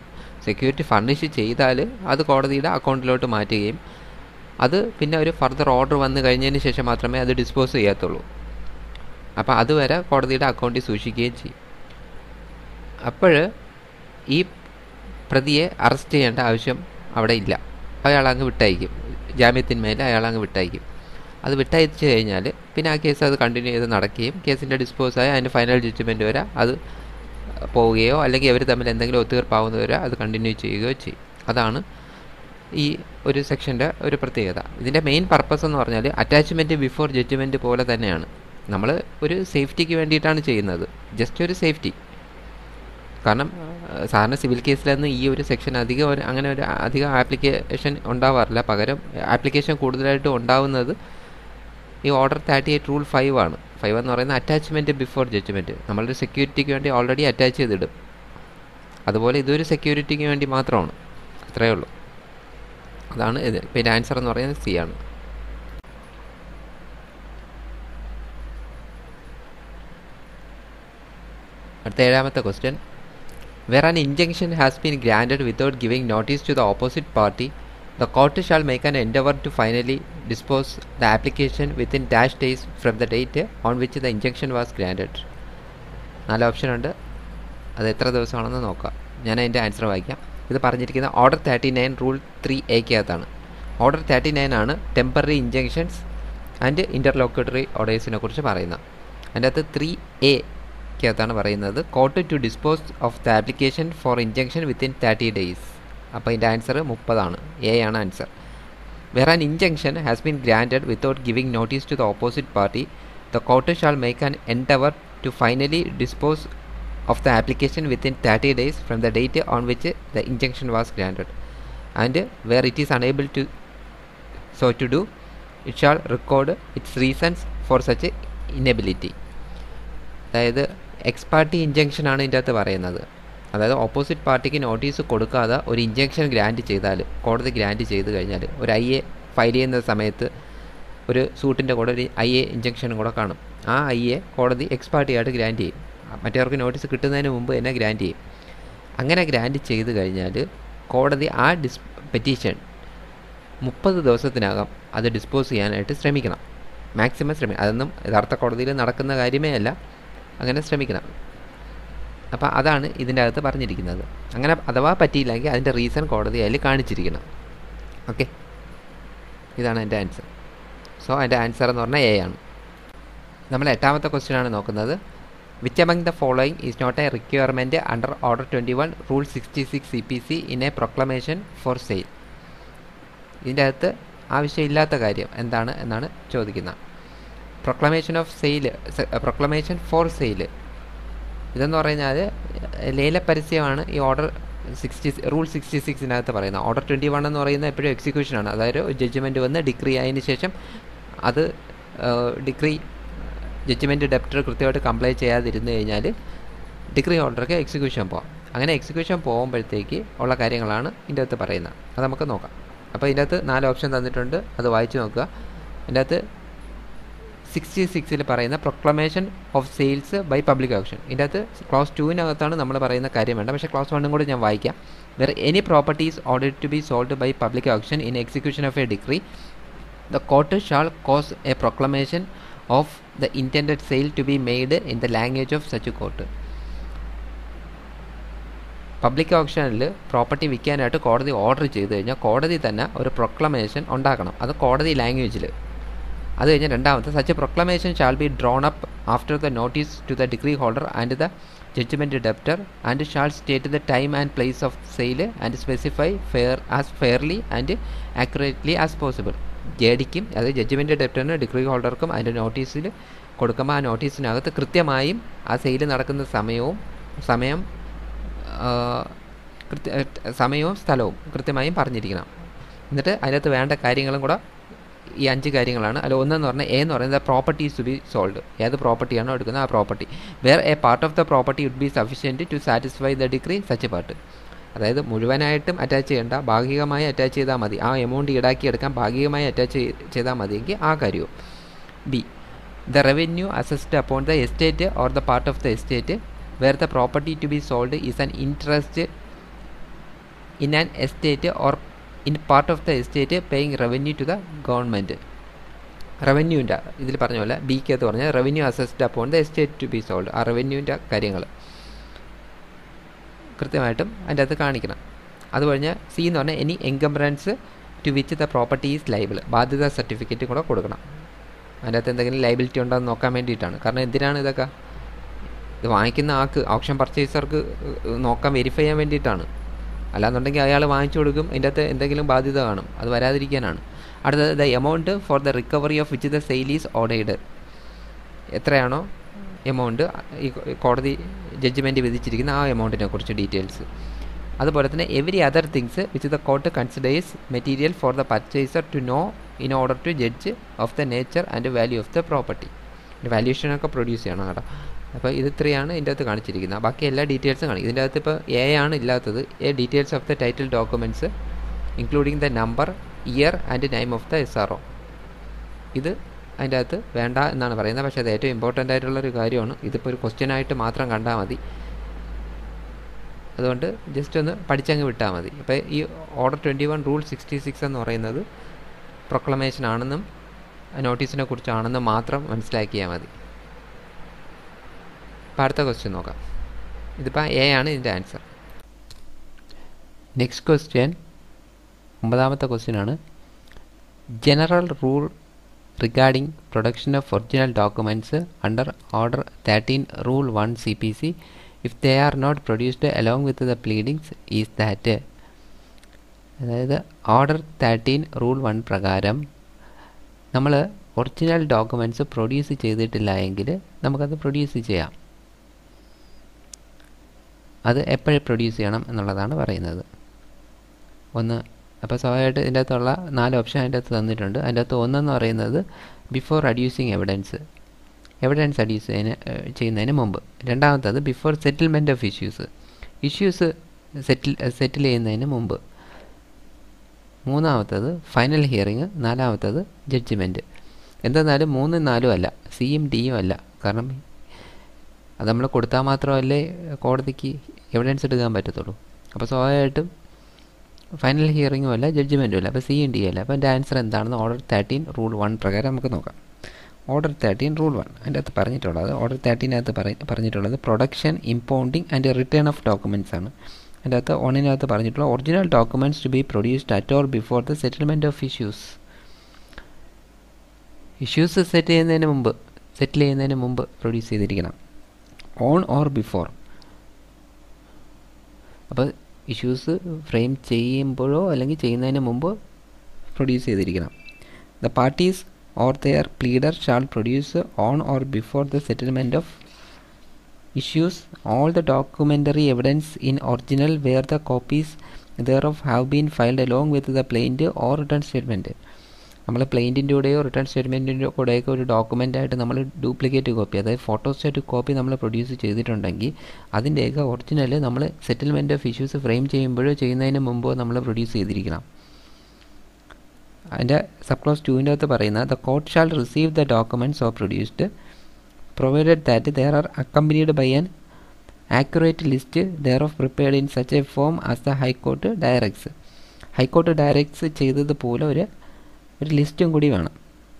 സെക്യൂരിറ്റി ഫർണിഷ് ചെയ്താൽ അത് കോടതിയുടെ അക്കൗണ്ടിലോട്ട് മാറ്റുകയും അത് പിന്നെ ഒരു ഫർദർ ഓർഡർ വന്നു കഴിഞ്ഞതിന് ശേഷം മാത്രമേ അത് ഡിസ്പോസ് ചെയ്യത്തുള്ളൂ. അപ്പോൾ അതുവരെ കോടതിയുടെ അക്കൗണ്ടിൽ സൂക്ഷിക്കുകയും ചെയ്യും. അപ്പോൾ ഈ പ്രതിയെ അറസ്റ്റ് ചെയ്യേണ്ട ആവശ്യം അവിടെ ഇല്ല. അയാളങ്ങ് വിട്ടയക്കും, ജാമ്യത്തിന്മേൽ അയാളങ്ങ് വിട്ടയക്കും. അത് വിട്ടയച്ചു കഴിഞ്ഞാൽ പിന്നെ ആ കേസ് അത് കണ്ടിന്യൂ ചെയ്ത് നടക്കുകയും കേസിൻ്റെ ഡിസ്പോസായി അതിൻ്റെ ഫൈനൽ ജഡ്ജ്മെൻറ്റ് വരെ അത് പോവുകയോ അല്ലെങ്കിൽ അവർ തമ്മിൽ എന്തെങ്കിലും ഒത്തുതീർപ്പാവുന്നവരെ അത് കണ്ടിന്യൂ ചെയ്യുകയോ ചെയ്യും. അതാണ് ഈ ഒരു സെക്ഷൻ്റെ ഒരു പ്രത്യേകത. ഇതിൻ്റെ മെയിൻ പർപ്പസ് എന്ന് പറഞ്ഞാൽ അറ്റാച്ച്മെൻറ്റ് ബിഫോർ ജഡ്ജ്മെൻറ്റ് പോലെ തന്നെയാണ്. നമ്മൾ ഒരു സേഫ്റ്റിക്ക് വേണ്ടിയിട്ടാണ് ചെയ്യുന്നത്, ജസ്റ്റ് ഒരു സേഫ്റ്റി. കാരണം സാധാരണ സിവിൽ കേസിലൊന്നും ഈ ഒരു സെക്ഷൻ അങ്ങനെ ഒരു അധികം ആപ്ലിക്കേഷൻ ഉണ്ടാവാറില്ല. പകരം ആപ്ലിക്കേഷൻ കൂടുതലായിട്ടും ഉണ്ടാവുന്നത് ഈ ഓർഡർ 38 റൂൾ 5 ആണ്. 5 എന്ന് പറയുന്നത് അറ്റാച്ച്മെൻറ്റ് ബിഫോർ ജഡ്ജ്മെൻറ്റ്. നമ്മളൊരു സെക്യൂരിറ്റിക്ക് വേണ്ടി ഓൾറെഡി അറ്റാച്ച് ചെയ്തിടും. അതുപോലെ ഇതൊരു സെക്യൂരിറ്റിക്ക് വേണ്ടി മാത്രമാണ്. അത്രയേ ഉള്ളൂ. അതാണ് ഇത്. പിന്നെ ആൻസർ എന്ന് പറയുന്നത് സി ആണ്. അടുത്ത 7ാമത്തെ question. Where an injunction has been granted without giving notice to the opposite party, the court shall make an endeavour to finally dispose the application within dash days from the date on which the injunction was granted. 4 option ഉണ്ട്. അത് എത്ര ദിവസമാണെന്ന് നോക്കാം. ഞാൻ അതിൻ്റെ answer വായിക്കാം. ഇത് പറഞ്ഞിരിക്കുന്ന ഓർഡർ 39 റൂൾ 3A ഓർഡർ 39 ആണ് ടെമ്പററി ഇൻജങ്ഷൻസ് ആൻഡ് ഇൻ്റർലോക്യൂട്ടറി ഓർഡേഴ്സിനെ കുറിച്ച് പറയുന്നത്. അതിൻ്റെ അകത്ത് 3A പറയുന്നത് court to dispose of the application for injunction within 30 days. അപ്പോൾ ഇതിൻ്റെ ആൻസർ 30 എ ആണ് answer. Where an injunction has been granted without giving notice to the opposite party, the court shall make an endeavour to finally dispose of the application within 30 days from the date on which the injunction was granted, and where it is unable to so to do, it shall record its reasons for such inability. അതായത് ex parte injunction ആണ് ഇതിൻ്റെ അകത്ത് പറയുന്നത്. അതായത് opposite പാർട്ടിക്ക് notice കൊടുക്കാതെ ഒരു injunction grant ചെയ്താൽ, കോടതി ഗ്രാൻറ്റ് ചെയ്ത് കഴിഞ്ഞാൽ, ഒരു IA ഫയൽ ചെയ്യുന്ന സമയത്ത് ഒരു സൂട്ടിൻ്റെ കൂടെ ഒരു IA ഇൻജങ്ഷനും കൂടെ കാണും. ആ IA കോടതി എക്സ് പാർട്ടിയായിട്ട് ഗ്രാൻറ്റ് ചെയ്യും. മറ്റവർക്ക് നോട്ടീസ് കിട്ടുന്നതിന് മുമ്പ് തന്നെ ഗ്രാൻറ്റ് ചെയ്യും. അങ്ങനെ ഗ്രാൻറ്റ് ചെയ്ത് കഴിഞ്ഞാൽ കോടതി ആ പെറ്റീഷൻ 30 ദിവസത്തിനകം അത് ഡിസ്പോസ് ചെയ്യാനായിട്ട് ശ്രമിക്കണം. മാക്സിമം ശ്രമിക്കണം. അതൊന്നും യഥാർത്ഥ കോടതിയിൽ നടക്കുന്ന കാര്യമേ അല്ല, അങ്ങനെ ശ്രമിക്കണം. അപ്പോൾ അതാണ് ഇതിൻ്റെ അകത്ത് പറഞ്ഞിരിക്കുന്നത്. അങ്ങനെ അഥവാ പറ്റിയില്ലെങ്കിൽ അതിൻ്റെ റീസൺ കോടതി അതിൽ കാണിച്ചിരിക്കണം. ഓക്കെ, ഇതാണ് എൻ്റെ ആൻസർ. സോ അതിൻ്റെ ആൻസർ എന്ന് പറഞ്ഞാൽ എ ആണ്. നമ്മൾ 8ാമത്തെ ക്വസ്റ്റ്യൻ ആണ് നോക്കുന്നത്. Which among the following is not a requirement under Order 21 Rule 66 CPC in a proclamation for sale? ഇതിൻ്റെ അകത്ത് ആവശ്യമില്ലാത്ത കാര്യം എന്താണ് എന്നാണ് ചോദിക്കുന്നത്. പ്രൊക്ലമേഷൻ ഫോർ സെയിൽ ഇതെന്ന് പറഞ്ഞാൽ ലേലപരസ്യമാണ് ഈ ഓർഡർ റൂൾ 66 പറയുന്നത്. ഓർഡർ 21 എന്ന് പറയുന്നത് എപ്പോഴും എക്സിക്യൂഷനാണ്. അതായത് ജഡ്ജ്മെൻറ്റ് വന്ന് ഡിഗ്രി ആയതിനു ശേഷം അത് ഡിഗ്രി ജഡ്ജ്മെൻറ്റ് ഡെപ്റ്റർ കൃത്യമായിട്ട് കംപ്ലൈ ചെയ്യാതിരുന്നു കഴിഞ്ഞാൽ ഡിഗ്രി ഹോൾഡർക്ക് എക്സിക്യൂഷൻ പോകാം. അങ്ങനെ എക്സിക്യൂഷൻ പോകുമ്പോഴത്തേക്ക് ഉള്ള കാര്യങ്ങളാണ് ഇതിൻ്റെ അകത്ത് പറയുന്നത്. അത് നമുക്ക് നോക്കാം. അപ്പോൾ ഇതിൻ്റെ അകത്ത് 4 ഓപ്ഷൻ തന്നിട്ടുണ്ട്, അത് വായിച്ച് നോക്കുക. ഇതിൻ്റെ അകത്ത് 66 പറയുന്ന proclamation of sales by public auction. ഇതിൻ്റെ അകത്ത് ക്ലോസ് 2 നമ്മൾ പറയുന്ന കാര്യം വേണ്ട, പക്ഷേ ക്ലോസ് 1 കൂടി ഞാൻ വായിക്കാം. Where any property is ordered to be sold by public auction in execution of a decree, the court shall cause a proclamation of the intended sale to be made in the language of such a court. Public ഓപ്ഷനിൽ property വിൽക്കാനായിട്ട് കോടതി order ചെയ്ത് കഴിഞ്ഞാൽ കോടതി തന്നെ ഒരു proclamation ഉണ്ടാക്കണം, അത് കോടതി ലാംഗ്വേജിൽ. അത് കഴിഞ്ഞാൽ രണ്ടാമത്തെ, such proclamation shall be drawn up after the notice to the decree holder and the judgment debtor and shall state the time and place of sale and specify fairly and accurately as possible. ജഡിക്കും, അതായത് judgment ഡെപ്റ്ററിന് degree ഹോൾഡർക്കും അതിൻ്റെ നോട്ടീസിൽ കൊടുക്കുമ്പോൾ ആ നോട്ടീസിനകത്ത് കൃത്യമായും ആ sale നടക്കുന്ന സമയവും സ്ഥലവും കൃത്യമായും പറഞ്ഞിരിക്കണം. എന്നിട്ട് അതിനകത്ത് വേണ്ട കാര്യങ്ങളും കൂടെ ഈ 5 കാര്യങ്ങളാണ്. അതിൽ ഒന്നെന്ന് പറഞ്ഞാൽ എന്ന് പറയുന്നത് പ്രോപ്പർട്ടീസ് ടു ബി സോൾഡ്. ഏത് പ്രോപ്പർട്ടിയാണോ എടുക്കുന്നത് ആ property. Where a part of the property would be sufficient to satisfy the decree such part. അതായത് മുഴുവനായിട്ടും അറ്റാച്ച് ചെയ്യേണ്ട, ഭാഗികമായി അറ്റാച്ച് ചെയ്താൽ മതി. ആ എമൗണ്ട് ഈടാക്കിയെടുക്കാൻ ഭാഗികമായി അറ്റാച്ച് ചെയ്താൽ മതിയെങ്കിൽ ആ കാര്യവും. B, the revenue assessed upon the estate or the part of the estate where the property to be sold is an interest in an estate or in part of the estate paying revenue to the government. റവന്യൂവിൻ്റെ ഇതിൽ പറഞ്ഞ പോലെ ബിക്കകത്ത് പറഞ്ഞാൽ revenue assessed upon the estate to be sold. ആ റവന്യൂവിൻ്റെ കാര്യങ്ങൾ കൃത്യമായിട്ടും അതിൻ്റെ അകത്ത് കാണിക്കണം. അത് കഴിഞ്ഞാൽ സി എന്ന് പറഞ്ഞാൽ any encumbrance to which the property is liable. ബാധ്യത സർട്ടിഫിക്കറ്റ് കൂടെ കൊടുക്കണം. അതിൻ്റെ അകത്ത് എന്തെങ്കിലും ലൈബിലിറ്റി ഉണ്ടോ എന്ന് നോക്കാൻ വേണ്ടിയിട്ടാണ്. കാരണം എന്തിനാണ് ഇതൊക്കെ? ഇത് വാങ്ങിക്കുന്ന ആൾക്ക്, ഓപ്ഷൻ പർച്ചേസർക്ക് നോക്കാൻ വെരിഫൈ ചെയ്യാൻ വേണ്ടിയിട്ടാണ്. അല്ലാന്നുണ്ടെങ്കിൽ അയാൾ വാങ്ങിച്ചു കൊടുക്കും, അതിൻ്റെ അകത്ത് എന്തെങ്കിലും ബാധ്യത കാണും, അത് വരാതിരിക്കാനാണ്. അടുത്തത് the amount for the recovery of which the sale is ordered. എത്രയാണോ എമൗണ്ട് ഈ കോടതി ജഡ്ജ്മെൻറ്റ് വിധിച്ചിരിക്കുന്ന ആ എമൗണ്ടിനെ കുറിച്ച് ഡീറ്റെയിൽസ്. അതുപോലെ തന്നെ every other things which the court considers material for the purchaser to know in order to judge of the nature and value of the property. വാല്യൂഷനൊക്കെ produce ചെയ്യണം കേട്ടോ. അപ്പോൾ ഇത് ഇത്രയാണ് ഇതിൻ്റെ അകത്ത് കാണിച്ചിരിക്കുന്നത്. ബാക്കി എല്ലാ ഡീറ്റെയിൽസും കാണിക്കും. ഇതിൻ്റെ അകത്ത് ഇപ്പോൾ എ ആണ് ഇല്ലാത്തത്. A details of the title documents including the number, year and name of the SRO. ഇത് അതിൻ്റെ അകത്ത് വേണ്ട എന്നാണ് പറയുന്നത്. പക്ഷേ അത് ഏറ്റവും ഇമ്പോർട്ടൻ്റ് ആയിട്ടുള്ളൊരു കാര്യമാണ്. ഇതിപ്പോൾ ഒരു ക്വസ്റ്റ്യനായിട്ട് മാത്രം കണ്ടാൽ മതി. അതുകൊണ്ട് ജസ്റ്റ് ഒന്ന് പഠിച്ചങ്ങ് വിട്ടാൽ മതി. അപ്പോൾ ഈ ഓർഡർ 21 റൂൾ 66 എന്ന് പറയുന്നത് പ്രൊക്ലമേഷൻ ആണെന്നും നോട്ടീസിനെ കുറിച്ചാണെന്നും മാത്രം മനസ്സിലാക്കിയാൽ മതി. അപ്പോൾ അടുത്ത ക്വസ്റ്റ്യൻ നോക്കാം. ഇതിപ്പോൾ എ ആണ് ഇതിൻ്റെ ആൻസർ. നെക്സ്റ്റ് ക്വസ്റ്റ്യൻ 9ാമത്തെ ക്വസ്റ്റ്യൻ ആണ്. General rule regarding production of original documents under Order 13 Rule 1 CPC if they are not produced along with the pleadings is that. അതായത് ഓർഡർ 13 റൂൾ 1 പ്രകാരം നമ്മൾ ഒറിജിനൽ ഡോക്യുമെൻറ്റ്സ് പ്രൊഡ്യൂസ് ചെയ്തിട്ടില്ല എങ്കിൽ നമുക്കത് produce ചെയ്യാം. അത് എപ്പോഴും പ്രൊഡ്യൂസ് ചെയ്യണം എന്നുള്ളതാണ് പറയുന്നത്. ഒന്ന്, അപ്പോൾ സ്വാഭാവികമായിട്ട് ഇതിൻ്റെ അകത്തുള്ള 4 ഓപ്ഷൻ അതിൻ്റെ അകത്ത് തന്നിട്ടുണ്ട്. അതിൻ്റെ അകത്ത് ഒന്നെന്ന് പറയുന്നത് ബിഫോർ അഡ്യൂസിങ് എവിഡൻസ് അഡ്യൂസ് ചെയ്യുന്നതിന് മുമ്പ്. രണ്ടാമത്തത് before settlement of issues settle ചെയ്യുന്നതിന് മുമ്പ്. മൂന്നാമത്തത് ഫൈനൽ ഹിയറിങ്. നാലാമത്തത് ജഡ്ജ്മെൻറ്റ്. എന്തെന്നാലും 3ഉം 4ഉം അല്ല, സിയും ഡിയും അല്ല. കാരണം അത് നമ്മൾ കൊടുത്താൽ മാത്രമല്ലേ കോടതിക്ക് എവിഡൻസ് എടുക്കാൻ പറ്റത്തുള്ളൂ. അപ്പോൾ സ്വാഭാവികമായിട്ടും ഫൈനൽ ഹിയറിങ്ങും അല്ല, ജഡ്ജ്മെൻറ്റും അല്ല. അപ്പോൾ സിയും ഡി അല്ല. അപ്പോൾ എൻ്റെ ആൻസർ എന്താണെന്ന് ഓർഡർ 13 റൂൾ 1 പ്രകാരം നമുക്ക് നോക്കാം. ഓർഡർ 13 റൂൾ 1 അതിൻ്റെ അകത്ത് പറഞ്ഞിട്ടുള്ളത്, ഓർഡർ 13 പറഞ്ഞിട്ടുള്ളത് production, impounding and return of documents ആണ്. അതിൻ്റെ അകത്ത് 1-നകത്ത് പറഞ്ഞിട്ടുള്ള original documents to be produced at or before the settlement of issues settle ചെയ്യുന്നതിന് മുമ്പ് പ്രൊഡ്യൂസ് ചെയ്തിരിക്കണം. On or before. അപ്പോൾ ഇഷ്യൂസ് ഫ്രെയിം ചെയ്യുമ്പോഴോ അല്ലെങ്കിൽ ചെയ്യുന്നതിന് മുമ്പ് പ്രൊഡ്യൂസ് ചെയ്തിരിക്കണം. The parties or their pleader shall produce on or before the settlement of issues all the documentary evidence in original where the copies thereof have been filed along with the plaint or return statement. നമ്മൾ പ്ലെയിൻറ്റിൻ്റെ കൂടെയോ return സ്റ്റേറ്റ്മെൻറ്റിൻ്റെ കൂടെയൊക്കെ ഒരു ഡോക്യുമെൻ്റായിട്ട് നമ്മൾ duplicate copy, അതായത് photostat copy നമ്മൾ produce ചെയ്തിട്ടുണ്ടെങ്കിൽ അതിൻ്റെയൊക്കെ original നമ്മൾ സെറ്റിൽമെൻറ്റ് ഓഫ് ഇഷ്യൂസ് ഫ്രെയിം ചെയ്യുമ്പോഴോ ചെയ്യുന്നതിന് മുമ്പോ നമ്മൾ പ്രൊഡ്യൂസ് ചെയ്തിരിക്കണം. അതിൻ്റെ സബ് ക്ലോസ് 2-ൻ്റെ അകത്ത് പറയുന്ന the court shall receive the documents or produced provided that there are accompanied by an accurate list thereof prepared in such a form as the High Court directs. High court directs ചെയ്തതുപോലെ ഒരു ലിസ്റ്റും കൂടി വേണം.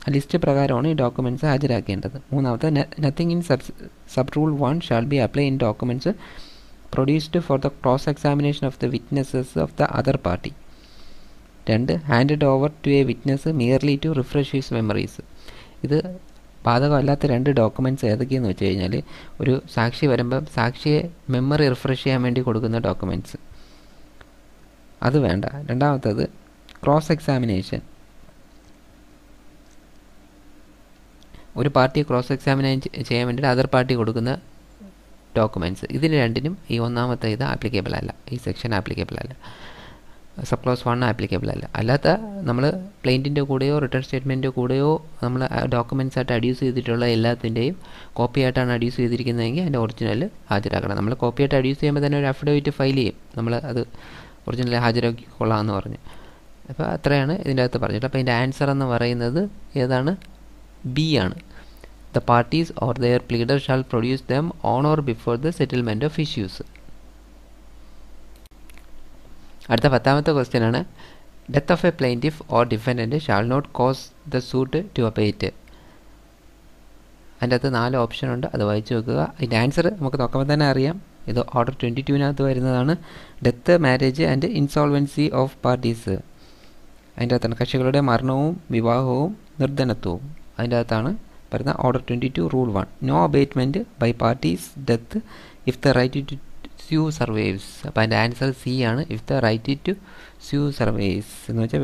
ആ list പ്രകാരമാണ് ഈ documents ഹാജരാക്കേണ്ടത്. മൂന്നാമത്തെ nothing in sub rule 1 shall be apply in documents produced for the cross examination of the witnesses of the other party. 2, handed over to a witness merely to refresh his memories. ഇത് ബാധകമല്ലാത്ത 2 documents ഏതൊക്കെയെന്ന് വെച്ച് കഴിഞ്ഞാൽ, ഒരു സാക്ഷി വരുമ്പം സാക്ഷിയെ memory refresh ചെയ്യാൻ വേണ്ടി കൊടുക്കുന്ന ഡോക്യുമെൻറ്റ്സ്, അത് വേണ്ട. രണ്ടാമത്തത് ക്രോസ് എക്സാമിനേഷൻ ഒരു പാർട്ടിയെ ക്രോസ് എക്സാമിൻ ചെയ്യാൻ വേണ്ടിയിട്ട് അതർ പാർട്ടി കൊടുക്കുന്ന ഡോക്യുമെൻറ്റ്സ്, ഇതിന് രണ്ടിനും ഈ ഒന്നാമത്തെ ഇത് ആപ്ലിക്കബിൾ അല്ല, ഈ സെക്ഷൻ ആപ്ലിക്കബിൾ അല്ല, സബ് ക്ലോസ് 1 ആപ്ലിക്കബിൾ അല്ല. അല്ലാത്ത നമ്മൾ പ്ലെയിൻറ്റിൻ്റെ കൂടെയോ റിട്ടേൺ സ്റ്റേറ്റ്മെൻറ്റിൻ്റെ കൂടെയോ നമ്മൾ ഡോക്യുമെൻറ്റ്സ് ആയിട്ട് അഡ്യൂസ് ചെയ്തിട്ടുള്ള എല്ലാത്തിൻ്റെയും കോപ്പി ആയിട്ടാണ് അഡ്യൂസ് ചെയ്തിരിക്കുന്നതെങ്കിൽ അതിൻ്റെ ഒറിജിനൽ ഹാജരാക്കണം. നമ്മൾ കോപ്പി ആയിട്ട് അഡ്യൂസ് ചെയ്യുമ്പോൾ തന്നെ ഒരു അഫിഡവിറ്റ് ഫയൽ ചെയ്യും, നമ്മൾ അത് ഒറിജിനൽ ഹാജരാക്കി കൊള്ളാമെന്ന് പറഞ്ഞ്. അപ്പോൾ അത്രയാണ് ഇതിൻ്റെ അകത്ത് പറഞ്ഞിട്ട്. അപ്പോൾ ഇതിൻ്റെ ആൻസർ എന്ന് പറയുന്നത് ഏതാണ്? ബി ആണ്. The parties or their pleader shall produce them on or before the settlement of issues. അടുത്ത 10ാമത്തെ ക്വസ്റ്റ്യൻ ആണ്, death of a plaintiff or defendant shall not cause the suit to abate. അതിൻ്റെ അകത്ത് 4 option ഉണ്ട്, അത് വായിച്ചു വെക്കുക. അതിൻ്റെ ആൻസർ നമുക്ക് നോക്കുമ്പോൾ തന്നെ അറിയാം. ഇത് ഓർഡർ 22-നകത്ത് വരുന്നതാണ്. Death, marriage and insolvency of parties. അതിൻ്റെ അകത്താണ് കക്ഷികളുടെ മരണവും വിവാഹവും നിർധനത്വവും. അതിൻ്റെ അകത്താണ് വരുന്ന order 22 rule 1. No abatement by parties death if the right to sue survives. അപ്പോൾ അതിൻ്റെ ആൻസർ സി ആണ്, if the right to sue survives എന്ന് വെച്ചാൽ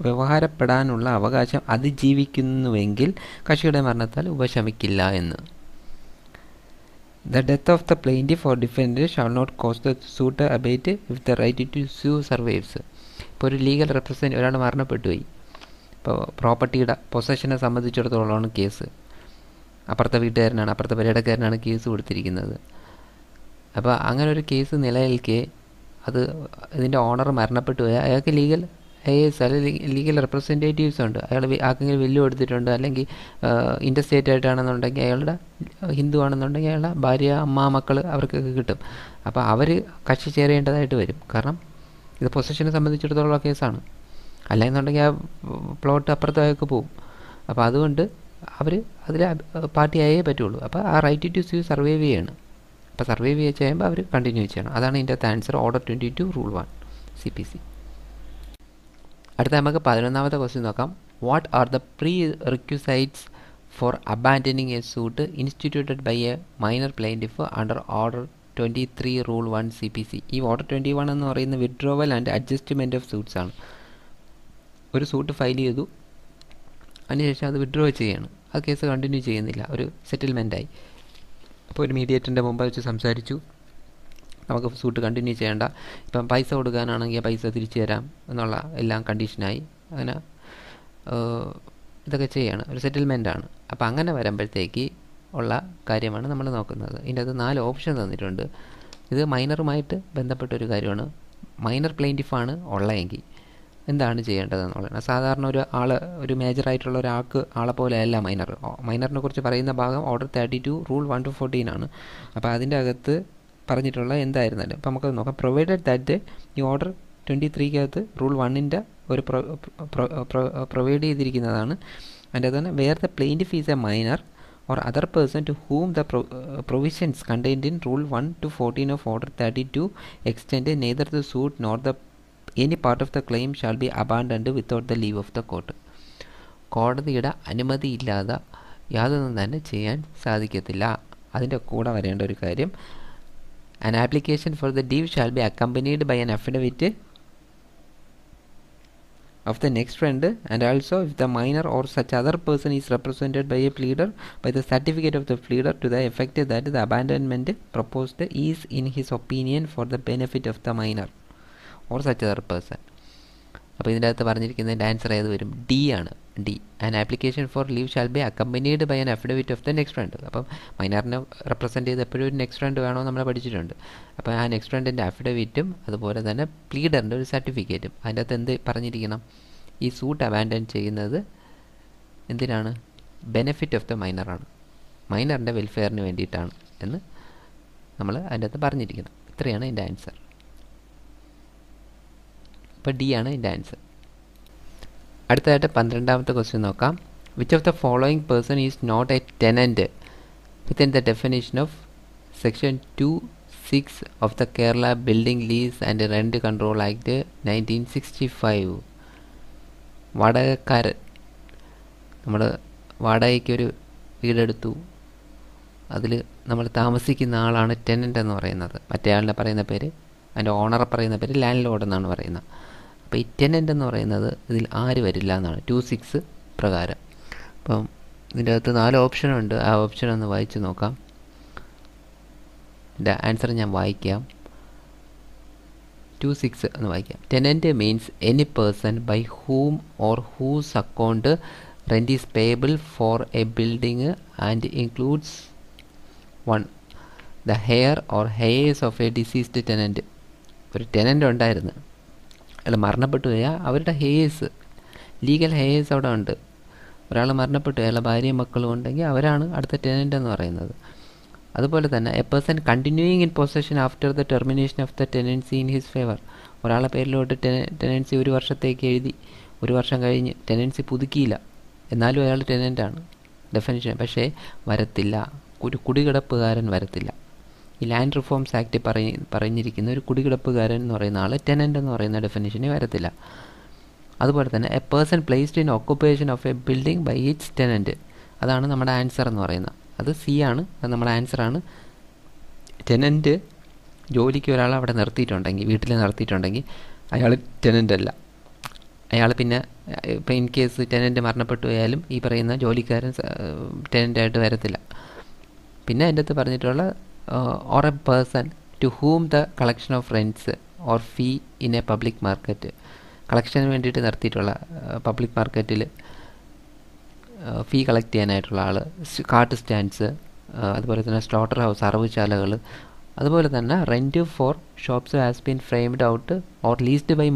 വ്യവഹാരപ്പെടാനുള്ള അവകാശം അതിജീവിക്കുന്നുവെങ്കിൽ കക്ഷിയുടെ മരണത്താൽ ഉപശമിക്കില്ല എന്ന്. The death of the plaintiff or defendant shall not cause the suit to abate if the right to sue survives. ഇപ്പോൾ ഒരു ലീഗൽ റെപ്രസെൻറ്റ് ഒരാൾ മരണപ്പെട്ടു പോയി, ഇപ്പോൾ പ്രോപ്പർട്ടിയുടെ പൊസഷനെ സംബന്ധിച്ചിടത്തോളമാണ് കേസ്. അപ്പുറത്തെ വീട്ടുകാരനാണ്, അപ്പുറത്തെ പരിടക്കാരനാണ് കേസ് കൊടുത്തിരിക്കുന്നത്. അപ്പോൾ അങ്ങനെ ഒരു കേസ് നിലനിൽക്കെ അത് ഇതിൻ്റെ ഓണർ മരണപ്പെട്ടു പോയാൽ അയാൾക്ക് ലീഗൽ അല്ലെങ്കിൽ ലീഗൽ റെപ്രസെൻറ്റേറ്റീവ്സ് ഉണ്ട്. അയാൾ ആർക്കെങ്കിലും വില്ലു കൊടുത്തിട്ടുണ്ട്, അല്ലെങ്കിൽ ഇൻറ്റർസ്റ്റേറ്റ് ആയിട്ടാണെന്നുണ്ടെങ്കിൽ അയാളുടെ ഹിന്ദു ആണെന്നുണ്ടെങ്കിൽ അയാളുടെ ഭാര്യ, അമ്മ, മക്കൾ അവർക്കൊക്കെ കിട്ടും. അപ്പോൾ അവർ കക്ഷി ചേരേണ്ടതായിട്ട് വരും. കാരണം ഇത് പൊസഷനെ സംബന്ധിച്ചിടത്തോളം കേസാണ്. അല്ലെന്നുണ്ടെങ്കിൽ ആ പ്ലോട്ട് അപ്പുറത്തേക്ക് പോകും. അപ്പോൾ അതുകൊണ്ട് അവർ അതിൽ പാർട്ടിയായേ പറ്റുള്ളൂ. അപ്പോൾ ആ റൈറ്റ് ടു സ്യൂ സർവൈവ് ചെയ്യണം. അപ്പോൾ സർവൈവ് ചെയ്യുമ്പോൾ അവർ കണ്ടിന്യൂ ചെയ്യണം. അതാണ് ഇതിൻ്റെ ആൻസർ, ഓർഡർ 22 റൂൾ 1 CPC. അടുത്ത നമുക്ക് 11ാമത്തെ ക്വസ്റ്റ്യൻ നോക്കാം. What are the prerequisites for abandoning a suit instituted by a minor plaintiff under order 23 rule 1 CPC. ഈ ഓർഡർ 21 എന്ന് പറയുന്നത് withdrawal and adjustment of suits ആണ്. ഒരു സൂട്ട് ഫയൽ ചെയ്തു, അതിനുശേഷം അത് വിഡ്രോ ചെയ്യാണ്, ആ കേസ് കണ്ടിന്യൂ ചെയ്യുന്നില്ല, ഒരു സെറ്റിൽമെൻറ്റായി. അപ്പോൾ ഒരു മീഡിയേറ്ററിൻ്റെ മുമ്പ് വെച്ച് സംസാരിച്ചു, നമുക്ക് സൂട്ട് കണ്ടിന്യൂ ചെയ്യേണ്ട, ഇപ്പം പൈസ കൊടുക്കാനാണെങ്കിൽ പൈസ തിരിച്ചു തരാം എന്നുള്ള എല്ലാം കണ്ടീഷനായി. അങ്ങനെ ഇതൊക്കെ ചെയ്യാണ്, ഒരു സെറ്റിൽമെൻറ്റാണ്. അപ്പോൾ അങ്ങനെ വരുമ്പോഴത്തേക്ക് ഉള്ള കാര്യമാണ് നമ്മൾ നോക്കുന്നത്. ഇതിൻ്റെ അത് 4 ഓപ്ഷൻ തന്നിട്ടുണ്ട്. ഇത് മൈനറുമായിട്ട് ബന്ധപ്പെട്ടൊരു കാര്യമാണ്. മൈനർ പ്ലെയിൻറ്റിഫാണ് ഉള്ളതെങ്കിൽ എന്താണ് ചെയ്യേണ്ടതെന്നുള്ളത്. സാധാരണ ഒരു മേജറായിട്ടുള്ള ഒരാൾക്ക് ആളെ പോലെയല്ല മൈനറിനെ കുറിച്ച് പറയുന്ന ഭാഗം ഓർഡർ 32 റൂൾ 1 to 14 ആണ്. അപ്പോൾ അതിൻ്റെ അകത്ത് പറഞ്ഞിട്ടുള്ള എന്തായിരുന്നാലും അപ്പോൾ നമുക്ക് നോക്കാം. പ്രൊവൈഡഡ് ദാറ്റ് ഈ ഓർഡർ 23-കകത്ത് റൂൾ 1-ൻ്റെ ഒരു പ്രൊവൈഡ് ചെയ്തിരിക്കുന്നതാണ്. അതിൻ്റെ അതാണ് where the plaintiff is a minor or other person to whom the provisions contained in rule 1 to 14 of order 32 extend, neither the suit nor the any part of the claim shall be abandoned without the leave of the court. കോടതിയുടെ അനുമതി ഇല്ലാതെ യാതൊന്നും തന്നെ ചെയ്യാൻ സാധിക്കത്തില്ല. അതിൻ്റെ കൂടെ വരേണ്ട ഒരു കാര്യം, an application for the leave shall be accompanied by an affidavit of the next friend, and also if the minor or such other person is represented by a pleader by the certificate of the pleader to the effect that the abandonment proposed is in his opinion for the benefit of the minor or such other person. അപ്പോൾ ഇതിൻ്റെ അകത്ത് പറഞ്ഞിരിക്കുന്നതിൻ്റെ answer ഏത് വരും? D ആണ്. D, an application for leave shall be accompanied by an affidavit of the next friend. അപ്പം മൈനറിനെ represent ചെയ്ത് എപ്പോഴും ഒരു നെക്സ്റ്റ് ഫ്രണ്ട് വേണമെന്ന് നമ്മൾ പഠിച്ചിട്ടുണ്ട്. അപ്പോൾ ആ നെക്സ്റ്റ് ഫ്രണ്ടിൻ്റെ അഫിഡവിറ്റും അതുപോലെ തന്നെ പ്ലീഡറിൻ്റെ ഒരു സർട്ടിഫിക്കറ്റും. അതിൻ്റെ അകത്ത് എന്ത് പറഞ്ഞിരിക്കണം? ഈ സൂട്ട് അബാൻഡൻ ചെയ്യുന്നത് എന്തിനാണ്? ബെനിഫിറ്റ് ഓഫ് ദ മൈനറാണ്, മൈനറിൻ്റെ വെൽഫെയറിന് വേണ്ടിയിട്ടാണ് എന്ന് നമ്മൾ അതിൻ്റെ അകത്ത് പറഞ്ഞിരിക്കണം. ഇത്രയാണ് എൻ്റെ ആൻസർ. അപ്പോൾ ഡി ആണ് എൻ്റെ ആൻസർ. അടുത്തതായിട്ട് 12ാമത്തെ ക്വസ്റ്റ്യൻ നോക്കാം. Which of the following person is not a tenant within the definition of section 2(6) of the Kerala building lease and rent control act 1965. വാടകക്കാരൻ, നമ്മൾ വാടകയ്ക്കൊരു വീടെടുത്തു, അതിൽ നമ്മൾ താമസിക്കുന്ന ആളാണ് ടെനൻ്റ് എന്ന് പറയുന്നത്. മറ്റേ ആളിനെ പറയുന്ന പേര്, അതിൻ്റെ ഓണറെ പറയുന്ന പേര് ലാൻഡ് ലോഡ് എന്നാണ് പറയുന്നത്. അപ്പോൾ ഈ ടെനൻ്റ് എന്ന് പറയുന്നത് ഇതിൽ ആര് വരില്ല എന്നാണ് 2(6) പ്രകാരം. അപ്പം ഇതിൻ്റെ അകത്ത് 4 ഓപ്ഷനുണ്ട്. ആ ഓപ്ഷൻ ഒന്ന് വായിച്ച് നോക്കാം. ഇതിൻ്റെ ആൻസർ ഞാൻ വായിക്കാം. 2.6 എന്ന് വായിക്കാം. Tenant means any person by whom or whose account rent is payable for a building and includes 1. The heir or heirs of a deceased tenant. ഒരു ടെനൻ്റ് ഉണ്ടായിരുന്നു, അയാൾ മരണപ്പെട്ടു പോയാൽ അവരുടെ ഹെയേഴ്സ്, ലീഗൽ ഹെയേഴ്സ് അവിടെ ഉണ്ട്. ഒരാൾ മരണപ്പെട്ടു, അയാളുടെ ഭാര്യയും മക്കളും ഉണ്ടെങ്കിൽ അവരാണ് അടുത്ത ടെനൻ്റ് എന്ന് പറയുന്നത്. അതുപോലെ തന്നെ a person continuing in possession after the termination of the tenancy in his favour. ഒരാളെ പേരിലോട്ട് ടെനൻസി 1 വർഷത്തേക്ക് എഴുതി, 1 വർഷം കഴിഞ്ഞ് ടെനൻസി പുതുക്കിയില്ല, എന്നാലും അയാൾ ടെനൻ്റാണ് ഡെഫിനിഷൻ. പക്ഷേ വരത്തില്ല, ഒരു കുടികിടപ്പുകാരൻ വരത്തില്ല. ഈ ലാൻഡ് റിഫോംസ് ആക്ട് പറഞ്ഞിരിക്കുന്ന ഒരു കുടികിടപ്പുകാരൻ എന്ന് പറയുന്ന ആൾ ടെനൻ്റ് എന്ന് പറയുന്ന ഡെഫിനിഷന് വരത്തില്ല. അതുപോലെ തന്നെ a person placed in occupation of a building by its tenant. അതാണ് നമ്മുടെ ആൻസർ എന്ന് പറയുന്നത്. അത് സി ആണ്, അത് നമ്മുടെ ആൻസറാണ്. ടെനൻറ്റ് ജോലിക്ക് ഒരാൾ അവിടെ നിർത്തിയിട്ടുണ്ടെങ്കിൽ, വീട്ടിൽ നിർത്തിയിട്ടുണ്ടെങ്കിൽ അയാൾ ടെനൻ്റ് അല്ല. അയാൾ പിന്നെ ഇപ്പോൾ ഇൻ കേസ് ടെനൻറ്റ് മരണപ്പെട്ടു പോയാലും ഈ പറയുന്ന ജോലിക്കാരൻ ടെനൻ്റായിട്ട് വരത്തില്ല. പിന്നെ അതിൻ്റെ അകത്ത് പറഞ്ഞിട്ടുള്ള or a person to whom the collection of rents or fee in a public market. കളക്ഷന് വേണ്ടിയിട്ട് നടത്തിയിട്ടുള്ള പബ്ലിക് മാർക്കറ്റിൽ ഫീ കളക്ട് ചെയ്യാനായിട്ടുള്ള ആൾ, കാർട്ട് സ്റ്റാൻഡ്സ്, അതുപോലെ തന്നെ സ്ലോട്ടർ ഹൗസ്, അറവുശാലകൾ, അതുപോലെ തന്നെ rent for shops has been framed out or leased by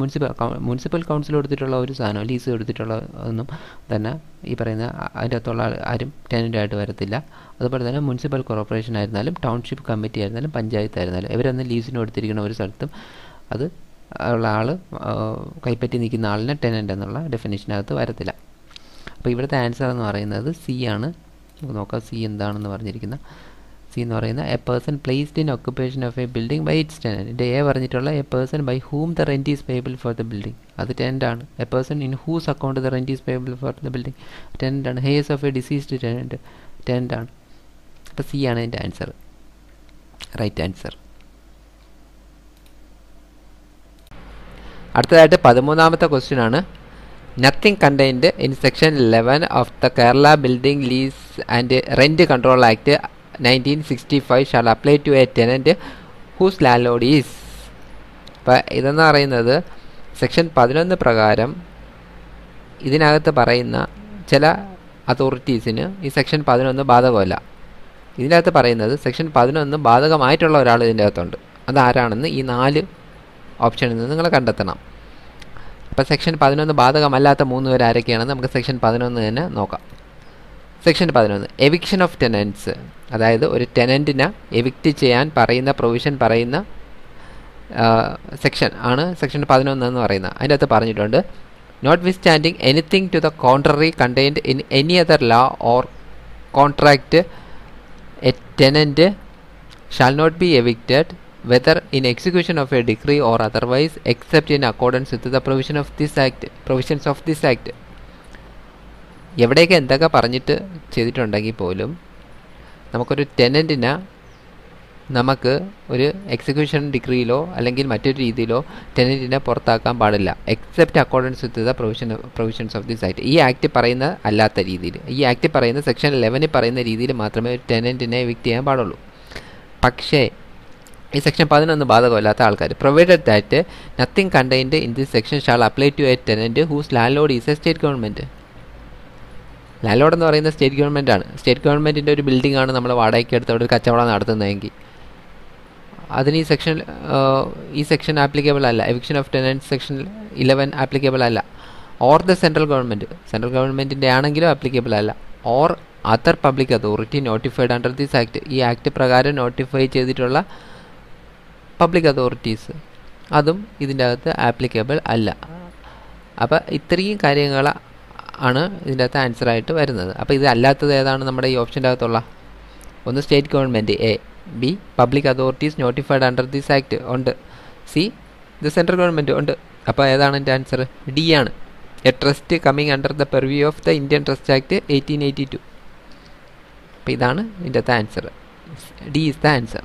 municipal council കൊടുത്തിട്ടുള്ള ഒരു സാധനം, ലീസ് കൊടുത്തിട്ടുള്ള ഒന്നും തന്നെ ഈ പറയുന്ന അതിൻ്റെ അകത്തുള്ള ആരും ടെനൻ്റായിട്ട് വരത്തില്ല. അതുപോലെ തന്നെ മുനിസിപ്പൽ കോർപ്പറേഷൻ ആയിരുന്നാലും ടൗൺഷിപ്പ് കമ്മിറ്റി ആയിരുന്നാലും പഞ്ചായത്ത് ആയിരുന്നാലും ഇവരൊന്ന് ലീസിന് കൊടുത്തിരിക്കുന്ന ഒരു സ്ഥലത്തും അത് ഉള്ള ആൾ കൈപ്പറ്റി നിൽക്കുന്ന ആളിനെ ടെനൻ്റ് എന്നുള്ള ഡെഫിനിഷനകത്ത് വരത്തില്ല. അപ്പോൾ ഇവിടുത്തെ ആൻസർ എന്ന് പറയുന്നത് സി ആണ്. നമുക്ക് നോക്കാം സി എന്താണെന്ന് പറഞ്ഞിരിക്കുന്ന. സി എന്ന് പറയുന്ന a person placed in occupation of a building by its tenant. ഇതിൻ്റെ എ പറഞ്ഞിട്ടുള്ള a person by whom the rent is payable for the building, അത് ടെനൻ്റ് ആണ്. A person in whose account the rent is payable for the building, tenant ആണ്. Heirs of a deceased tenant ആണ്. അപ്പോൾ C ആണ് ഇതിൻ്റെ answer, right answer. അടുത്തതായിട്ട് 13ാമത്തെ question ആണ്. Nothing contained in section 11 of the Kerala building lease and rent control act 1965 shall apply to a tenant whose landlord is. അപ്പോൾ ഇതെന്ന് പറയുന്നത് സെക്ഷൻ 11 പ്രകാരം ഇതിനകത്ത് പറയുന്ന ചില അതോറിറ്റീസിന് ഈ സെക്ഷൻ 11 ബാധകമല്ല. ഇതിനകത്ത് പറയുന്നത് സെക്ഷൻ 11 ബാധകമായിട്ടുള്ള ഒരാൾ ഇതിൻ്റെ അകത്തുണ്ട്. അതാരാണെന്ന് ഈ 4 ഓപ്ഷനിൽ നിന്ന് നിങ്ങൾ കണ്ടെത്തണം. അപ്പോൾ സെക്ഷൻ 11 ബാധകമല്ലാത്ത 3 പേര് ആരൊക്കെയാണെന്ന് നമുക്ക് സെക്ഷൻ 11 തന്നെ നോക്കാം. സെക്ഷൻ 11 എവിക്ഷൻ ഓഫ് ടെനൻറ്റ്സ്, അതായത് ഒരു ടെനൻറ്റിനെ എവിക്റ്റ് ചെയ്യാൻ പറയുന്ന പ്രൊവിഷൻ പറയുന്ന സെക്ഷൻ ആണ് സെക്ഷൻ 11 എന്ന് പറയുന്നത്. അതിൻ്റെ അകത്ത് പറഞ്ഞിട്ടുണ്ട് notwithstanding anything to the contrary contained in any other law or contract a tenant shall not be evicted whether in execution of a decree or otherwise except in accordance with the provisions of this act. എവിടെയൊക്കെ എന്തൊക്കെ പറഞ്ഞിട്ട് ചെയ്തിട്ടുണ്ടെങ്കിൽ പോലും നമുക്കൊരു ടെനൻറ്റിനെ നമുക്ക് ഒരു execution ഡിഗ്രിയിലോ അല്ലെങ്കിൽ മറ്റൊരു രീതിയിലോ ടെനൻറ്റിനെ പുറത്താക്കാൻ പാടില്ല, except accordance with the provisions of this act. ഈ ആക്ട് പറയുന്ന അല്ലാത്ത രീതിയിൽ, ഈ ആക്ട് പറയുന്ന സെക്ഷൻ 11 പറയുന്ന രീതിയിൽ മാത്രമേ ഒരു ടെനൻറ്റിനെ എവിക്റ്റ് ചെയ്യാൻ പാടുള്ളൂ. പക്ഷേ ഈ സെക്ഷൻ 11 ബാധകമല്ലാത്ത ആൾക്കാർ provided that nothing contained in this section shall apply to a tenant whose landlord is a state government. Landlord എന്ന് പറയുന്നത് സ്റ്റേറ്റ് ഗവൺമെൻറ് ആണ്. സ്റ്റേറ്റ് ഗവൺമെൻറ്റിൻ്റെ ഒരു ബിൽഡിംഗ് ആണ് നമ്മൾ വാടകയ്ക്ക് എടുത്ത് അവിടെ ഒരു കച്ചവടം നടത്തുന്നതെങ്കിൽ അതിന് ഈ സെക്ഷൻ ആപ്ലിക്കബിൾ അല്ല. Eviction of tenant section 11 applicable അല്ല. ഓർ ദ സെൻട്രൽ ഗവൺമെൻറ്റിൻ്റെ ആണെങ്കിലും ആപ്ലിക്കബിൾ അല്ല. Or other public authority notified under this act, ഈ ആക്ട് പ്രകാരം നോട്ടിഫൈ ചെയ്തിട്ടുള്ള പബ്ലിക് അതോറിറ്റീസ്, അതും ഇതിൻ്റെ അകത്ത് ആപ്ലിക്കബിൾ അല്ല. അപ്പോൾ ഇത്രയും കാര്യങ്ങൾ ആണ് ഇതിൻ്റെ അകത്ത് ആൻസറായിട്ട് വരുന്നത്. അപ്പോൾ ഇത് അല്ലാത്തത് ഏതാണ് നമ്മുടെ ഈ ഓപ്ഷൻ്റെ അകത്തുള്ള? ഒന്ന് state government, A. B public authorities notified under this act ഉണ്ട്. സി ദ സെൻട്രൽ ഗവൺമെൻറ് ഉണ്ട്. അപ്പോൾ ഏതാണ് എൻ്റെ ആൻസർ? ഡി ആണ്. A trust coming under the purview of the Indian trust act 1882. അപ്പോൾ ഇതാണ് ഇതിൻ്റെ അകത്ത് answer. D is the answer.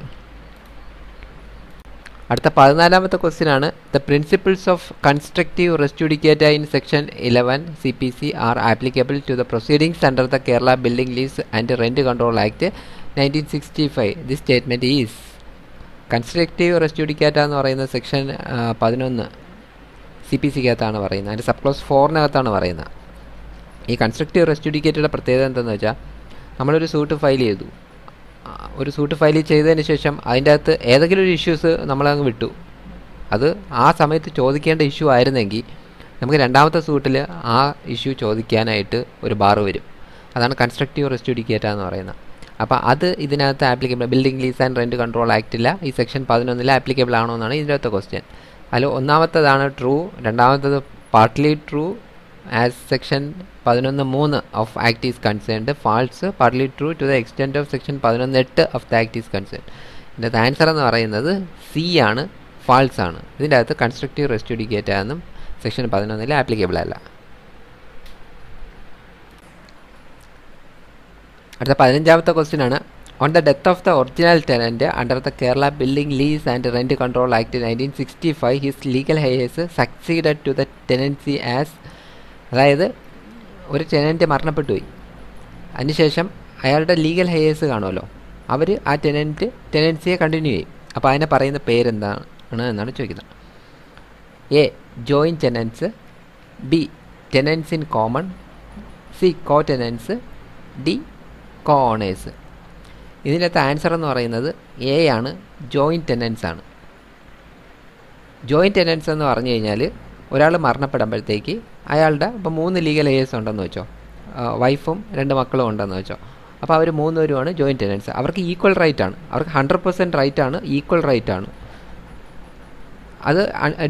അടുത്ത 14ാമത്തെ ക്വസ്റ്റ്യൻ ആണ് the principles of constructive res judicata in section 11 CPC are applicable to the proceedings under the Kerala building lease and rent control act 1965. This statement is constructive res judicata എന്ന് പറയുന്ന section 11 CPCക്കകത്താണ് പറയുന്നത്. അതിൻ്റെ sub close 4-നകത്താണ് പറയുന്നത്. ഈ constructive റെസ് ജുഡിക്കേറ്റയുടെ പ്രത്യേകത എന്താണെന്ന് വെച്ചാൽ നമ്മളൊരു സൂട്ട് ഫയൽ ചെയ്തു. ഒരു സൂട്ട് ഫയൽ ചെയ്തതിന് ശേഷം അതിൻ്റെ അകത്ത് ഏതെങ്കിലും ഒരു ഇഷ്യൂസ് നമ്മളങ്ങ് വിട്ടു. അത് ആ സമയത്ത് ചോദിക്കേണ്ട ഇഷ്യൂ ആയിരുന്നെങ്കിൽ നമുക്ക് രണ്ടാമത്തെ സൂട്ടിൽ ആ ഇഷ്യൂ ചോദിക്കാനായിട്ട് ഒരു ബാർ വരും. അതാണ് കൺസ്ട്രക്റ്റീവ് റെസ് ജുഡിക്കേറ്റ എന്ന് പറയുന്നത്. അപ്പോൾ അത് ഇതിനകത്ത് applicable building lease and rent control ആക്റ്റില്ല ഈ സെക്ഷൻ 11 ആപ്ലിക്കബിൾ ആണോ എന്നാണ് ഇതിൻ്റെ അകത്തെ ക്വസ്റ്റ്യൻ. അതിൽ ഒന്നാമത്തേതാണ് ട്രൂ, രണ്ടാമത്തത് partly true as section 11(3) of act is concerned, false, partly true to the extent of section 11(8) of the act is concerned. ഇതിൻ്റെ answer എന്ന് പറയുന്നത് സി ആണ്, ഫാൾസ് ആണ്. ഇതിൻ്റെ അകത്ത് കൺസ്ട്രക്റ്റീവ് റെസ് ജുഡിക്കേറ്റ എന്നും സെക്ഷൻ 11 ആപ്ലിക്കബിൾ അല്ല. അടുത്ത 15ാമത്തെ ക്വസ്റ്റ്യൻ ആണ് on the death of the original tenant under the Kerala building lease and rent control act 1965 his legal heirs succeeded to the tenancy as. അതായത് ഒരു ടെനൻറ്റ് മരണപ്പെട്ടു പോയി, അതിനുശേഷം അയാളുടെ ലീഗൽ ഹെയേഴ്സ് കാണുമല്ലോ, അവർ ആ ടെനൻസിയെ കണ്ടിന്യൂ ചെയ്യും. അപ്പോൾ അതിനെ പറയുന്ന പേരെന്താണ് എന്നാണ് ചോദിക്കുന്നത്. A joint tenants, B tenants in common, C co tenants, D co owners. ഇതിനകത്ത് ആൻസർ എന്ന് പറയുന്നത് എ ആണ്, ജോയിൻറ്റ് ടെനൻസ് ആണ്. ജോയിൻറ്റ് ടെനൻസ് എന്ന് പറഞ്ഞു കഴിഞ്ഞാൽ ഒരാൾ മരണപ്പെടുമ്പോഴത്തേക്ക് അയാളുടെ ഇപ്പോൾ 3 ലീഗൽ ഹെയേഴ്സ് ഉണ്ടെന്ന് വെച്ചോ, വൈഫും 2 മക്കളും ഉണ്ടെന്ന് വെച്ചോ. അപ്പോൾ അവർ 3 പേരുമാണ് ജോയിൻറ്റ് ടെനൻസ്. അവർക്ക് ഈക്വൽ റൈറ്റ് ആണ്, അവർക്ക് 100% റൈറ്റ് ആണ്, ഈക്വൽ റൈറ്റ് ആണ്. അത്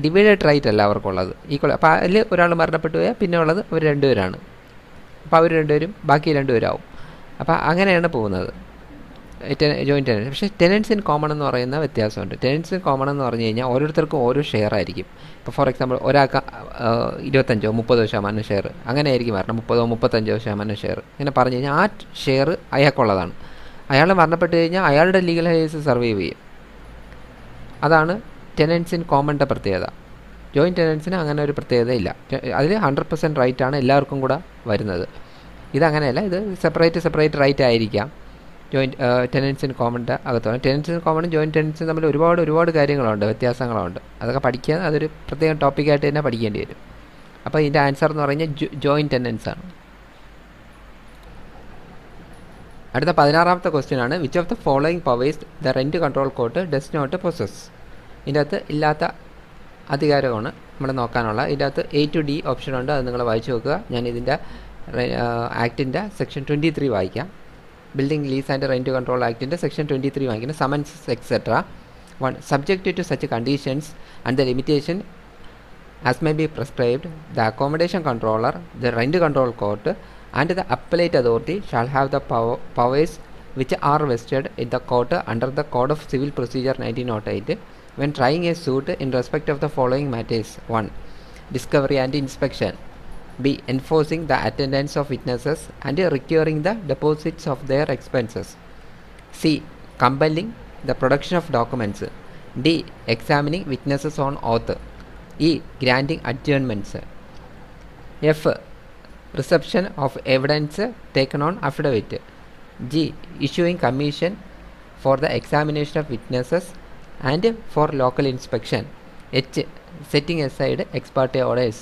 ഡിവൈഡഡ് റൈറ്റ് അല്ല അവർക്കുള്ളത്, ഈക്വൽ. അപ്പോൾ അതിൽ ഒരാൾ മരണപ്പെട്ടു പോയാൽ പിന്നെ ഉള്ളത് അവർ 2 പേരാണ്. അപ്പോൾ അവർ 2 പേരും ബാക്കി 2 പേരാവും. അപ്പോൾ അങ്ങനെയാണ് പോകുന്നത് ജോയിൻറ്റ് ടെനൻസ്. പക്ഷേ ടെനൻസ് ഇൻ കോമൺ എന്ന് പറയുന്ന വ്യത്യാസമുണ്ട്. ടെനൻസ് ഇൻ കോമൺ എന്ന് പറഞ്ഞു കഴിഞ്ഞാൽ ഓരോരുത്തർക്കും ഓരോ ഷെയർ ആയിരിക്കും. ഇപ്പോൾ ഫോർ എക്സാമ്പിൾ ഒരാൾക്ക് 25-30% ഷെയർ അങ്ങനെ ആയിരിക്കും വരണം, 30-35% ഷെയർ ഇങ്ങനെ പറഞ്ഞു കഴിഞ്ഞാൽ ആ ഷെയർ അയാൾക്കുള്ളതാണ്. അയാൾ മരണപ്പെട്ട് കഴിഞ്ഞാൽ അയാളുടെ ലീഗൽ ഹെയേഴ്സ് സർവൈവ് ചെയ്യും. അതാണ് ടെനൻസ് ഇൻ കോമണിൻ്റെ പ്രത്യേകത. ജോയിൻറ്റ് ടെനൻസിന് അങ്ങനെ ഒരു പ്രത്യേകത ഇല്ല. അതിൽ 100% റൈറ്റാണ് എല്ലാവർക്കും കൂടെ വരുന്നത്. ഇതങ്ങനെയല്ല, ഇത് സെപ്പറേറ്റ് റൈറ്റ് ആയിരിക്കാം ജോയിൻറ്റ് ടെനൻസ് ഇൻ കോമണിൻ്റെ അകത്താണ്. ടെനൻസ് ഇൻ കോമണും ജോയിൻറ്റ് ടെനൻസും തമ്മിൽ ഒരുപാട് കാര്യങ്ങളുണ്ട്, വ്യത്യാസങ്ങളുണ്ട്. അതൊക്കെ പഠിക്കാൻ അതൊരു പ്രത്യേകം ടോപ്പിക്കായിട്ട് തന്നെ പഠിക്കേണ്ടി വരും. അപ്പോൾ ഇതിൻ്റെ ആൻസർ എന്ന് പറഞ്ഞാൽ ജോയിൻറ്റ് ടെനൻസ് ആണ്. അടുത്ത 16ാമത്തെ ക്വസ്റ്റ്യൻ ആണ് which of the following powers the rent control court does not possess. ഇതിൻ്റെ അകത്ത് ഇല്ലാത്ത അധികാരമാണ് നമ്മൾ നോക്കാനുള്ള. ഇതിൻ്റെ അകത്ത് A to D ഓപ്ഷൻ ഉണ്ട്, അത് നിങ്ങൾ വായിച്ചു നോക്കുക. ഞാൻ ഇതിൻ്റെ ആക്ടിൻ്റെ സെക്ഷൻ 23 വായിക്കാം. Building lease and rent control ആക്ടിൻ്റെ സെക്ഷൻ 23 വാങ്ങിക്കുന്ന summons etcetera 1 subject to such conditions and the limitation as may be prescribed the accommodation controller the rent control court and the appellate authority shall have the powers which are vested in the court under the Code of Civil Procedure 1908 when trying a suit in respect of the following matters: 1. Discovery and inspection, B. Enforcing the attendance of witnesses and recovering the deposits of their expenses, C. Compelling the production of documents, D. Examining witnesses on oath, E. Granting adjournments, F. Reception of evidence taken on affidavit, G. Issuing commission for the examination of witnesses and for local inspection, H. Setting aside ex parte orders,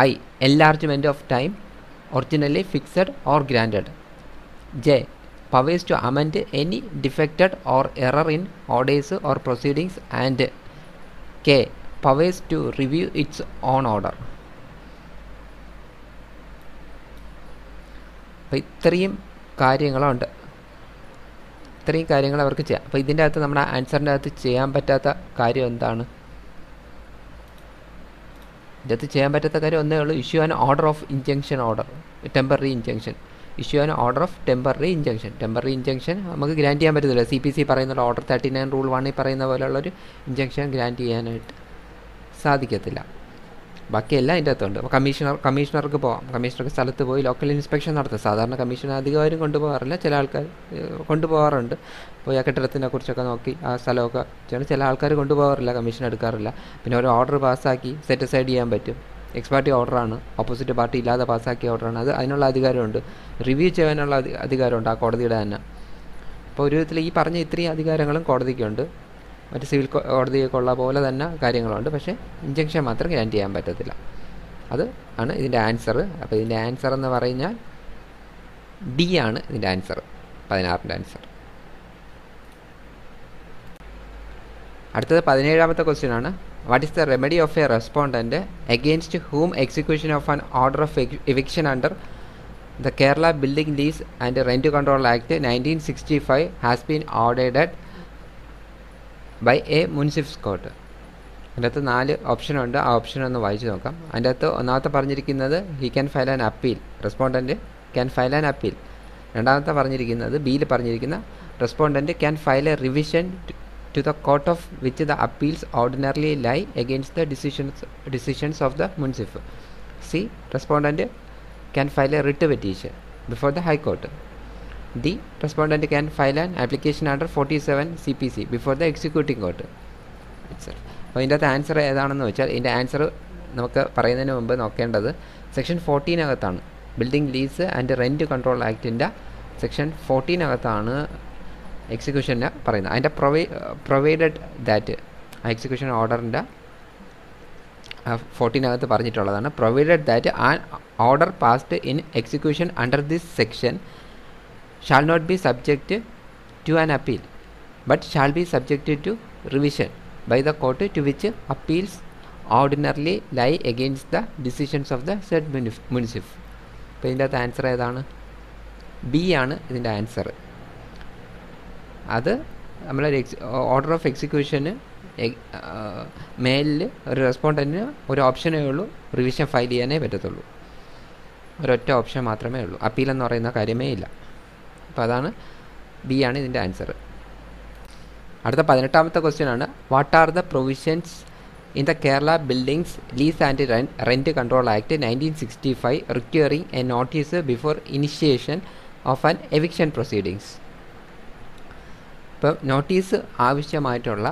I. Enlargement of time originally fixed or granted, J. Powers to amend any defected or error in orders or proceedings, and K. Powers to review its own order. അപ്പോൾ ഇത്രയും കാര്യങ്ങളുണ്ട്, ഇത്രയും കാര്യങ്ങൾ അവർക്ക് ചെയ്യാം. അപ്പോൾ ഇതിൻ്റെ അകത്ത് നമ്മുടെ ആൻസറിൻ്റെ അകത്ത് ചെയ്യാൻ പറ്റാത്ത കാര്യം എന്താണ്? ഇതിൻ്റെ അകത്ത് ചെയ്യാൻ പറ്റാത്ത കാര്യം ഒന്നേ ഉള്ളൂ, issue an order of injunction order, temporary injunction, issue an order of temporary injunction. Temporary injunction നമുക്ക് ഗ്രാൻറ്റ് ചെയ്യാൻ പറ്റത്തില്ല. CPC പറയുന്ന ഓർഡർ 39 റൂൾ 1 പറയുന്ന പോലെയുള്ളൊരു ഇൻജങ്ഷൻ ഗ്രാൻറ്റ് ചെയ്യാനായിട്ട് സാധിക്കത്തില്ല. ബാക്കിയെല്ലാം അതിൻ്റെ അകത്തുണ്ട്. അപ്പോൾ കമ്മീഷണർക്ക് പോകാം. കമ്മീഷണർക്ക് സ്ഥലത്ത് പോയി ലോക്കൽ ഇൻസ്പെക്ഷൻ നടത്തും. സാധാരണ കമ്മീഷൻ അധികമാരും കൊണ്ടുപോകാറില്ല, ചില ആൾക്കാർ കൊണ്ടുപോകാറുണ്ട്. പോയി ആ കെട്ടിടത്തിനെ കുറിച്ചൊക്കെ നോക്കി ആ സ്ഥലമൊക്കെ ചില ആൾക്കാർ കൊണ്ടുപോകാറില്ല, കമ്മീഷൻ എടുക്കാറില്ല. പിന്നെ ഒരു ഓർഡർ പാസ്സാക്കി സെറ്റ് സൈഡ് ചെയ്യാൻ പറ്റും. എക്സ്പാർട്ടി ഓർഡറാണ്, ഓപ്പോസിറ്റ് പാർട്ടി ഇല്ലാതെ പാസ്സാക്കിയ ഓർഡറാണ്. അതിനുള്ള അധികാരമുണ്ട്. റിവ്യൂ ചെയ്യാനുള്ള അധികാരമുണ്ട് ആ കോടതിയുടെ തന്നെ. അപ്പോൾ ഒരു വിധത്തിൽ ഈ പറഞ്ഞ ഇത്രയും അധികാരങ്ങളും കോടതിക്കുണ്ട്. മറ്റ് സിവിൽ കോടതിയൊക്കെ ഉള്ള പോലെ തന്നെ കാര്യങ്ങളുണ്ട്. പക്ഷേ ഇഞ്ചക്ഷൻ മാത്രം ഗ്രാൻറ്റ് ചെയ്യാൻ പറ്റത്തില്ല. അത് ആണ് ഇതിൻ്റെ ആൻസർ. അപ്പോൾ ഇതിൻ്റെ ആൻസർ എന്ന് പറഞ്ഞാൽ ഡി ആണ് ഇതിൻ്റെ ആൻസർ, 16ൻ്റെ ആൻസർ. അടുത്തത് 17ാമത്തെ ക്വസ്റ്റ്യൻ ആണ്. What is the remedy of a respondent against whom execution of an order of eviction under the Kerala Buildings Lease and Rent Control Act 1965 has been ordered by a Munsiff Court? അതിൻ്റെ അകത്ത് 4 ഓപ്ഷനുണ്ട്. ആ option ഒന്ന് വായിച്ച് നോക്കാം. അതിൻ്റെ അകത്ത് ഒന്നാമത്തെ പറഞ്ഞിരിക്കുന്നത് he can file an appeal, respondent can file an appeal. രണ്ടാമത്തെ പറഞ്ഞിരിക്കുന്നത് ബിയിൽ പറഞ്ഞിരിക്കുന്ന respondent can file A revision to the court of which the appeals ordinarily lie against the decisions of the Munsiff. C. Respondent can file a writ petition before the High Court. D. Respondent can file an application under 47 CPC before the executing court itself. അപ്പോൾ ഇതിൻ്റെ അകത്ത് answer ഏതാണെന്ന് വെച്ചാൽ, ഇതിൻ്റെ answer നമുക്ക് പറയുന്നതിന് മുമ്പ് നോക്കേണ്ടത് section 14 building lease and rent control ആക്ടിൻ്റെ സെക്ഷൻ 14 എക്സിക്യൂഷന് പറയുന്നത്. അതിൻ്റെ പ്രൊവൈഡഡ് ദാറ്റ് ആ എക്സിക്യൂഷൻ ഓർഡറിൻ്റെ 14 പറഞ്ഞിട്ടുള്ളതാണ്. Provided that an order passed in execution under this section shall not be subject to an appeal but shall be subject to revision by the court to which appeals ordinarily lie against the decisions of the said munsiff. അപ്പോൾ ഇതിൻ്റെ അകത്ത് answer ഏതാണ്? B ആണ് ഇതിൻ്റെ answer. അത് നമ്മളൊരു order of എക്സിക്യൂഷന് മേലിൽ ഒരു റെസ്പോണ്ടൻറ്റിന് ഒരു ഓപ്ഷനേ ഉള്ളൂ, റിവിഷൻ ഫയൽ ചെയ്യാനേ പറ്റത്തുള്ളൂ. ഒരൊറ്റ ഓപ്ഷൻ മാത്രമേ ഉള്ളൂ, അപ്പീലെന്ന് പറയുന്ന കാര്യമേ ഇല്ല. അപ്പോൾ അതാണ് ബി ആണ് ഇതിൻ്റെ ആൻസർ. അടുത്ത 18ാമത്തെ ക്വസ്റ്റ്യൻ ആണ്. What are the provisions in the Kerala buildings lease and rent control act 1965 requiring A notice before initiation of an eviction proceedings? ഇപ്പം നോട്ടീസ് ആവശ്യമായിട്ടുള്ള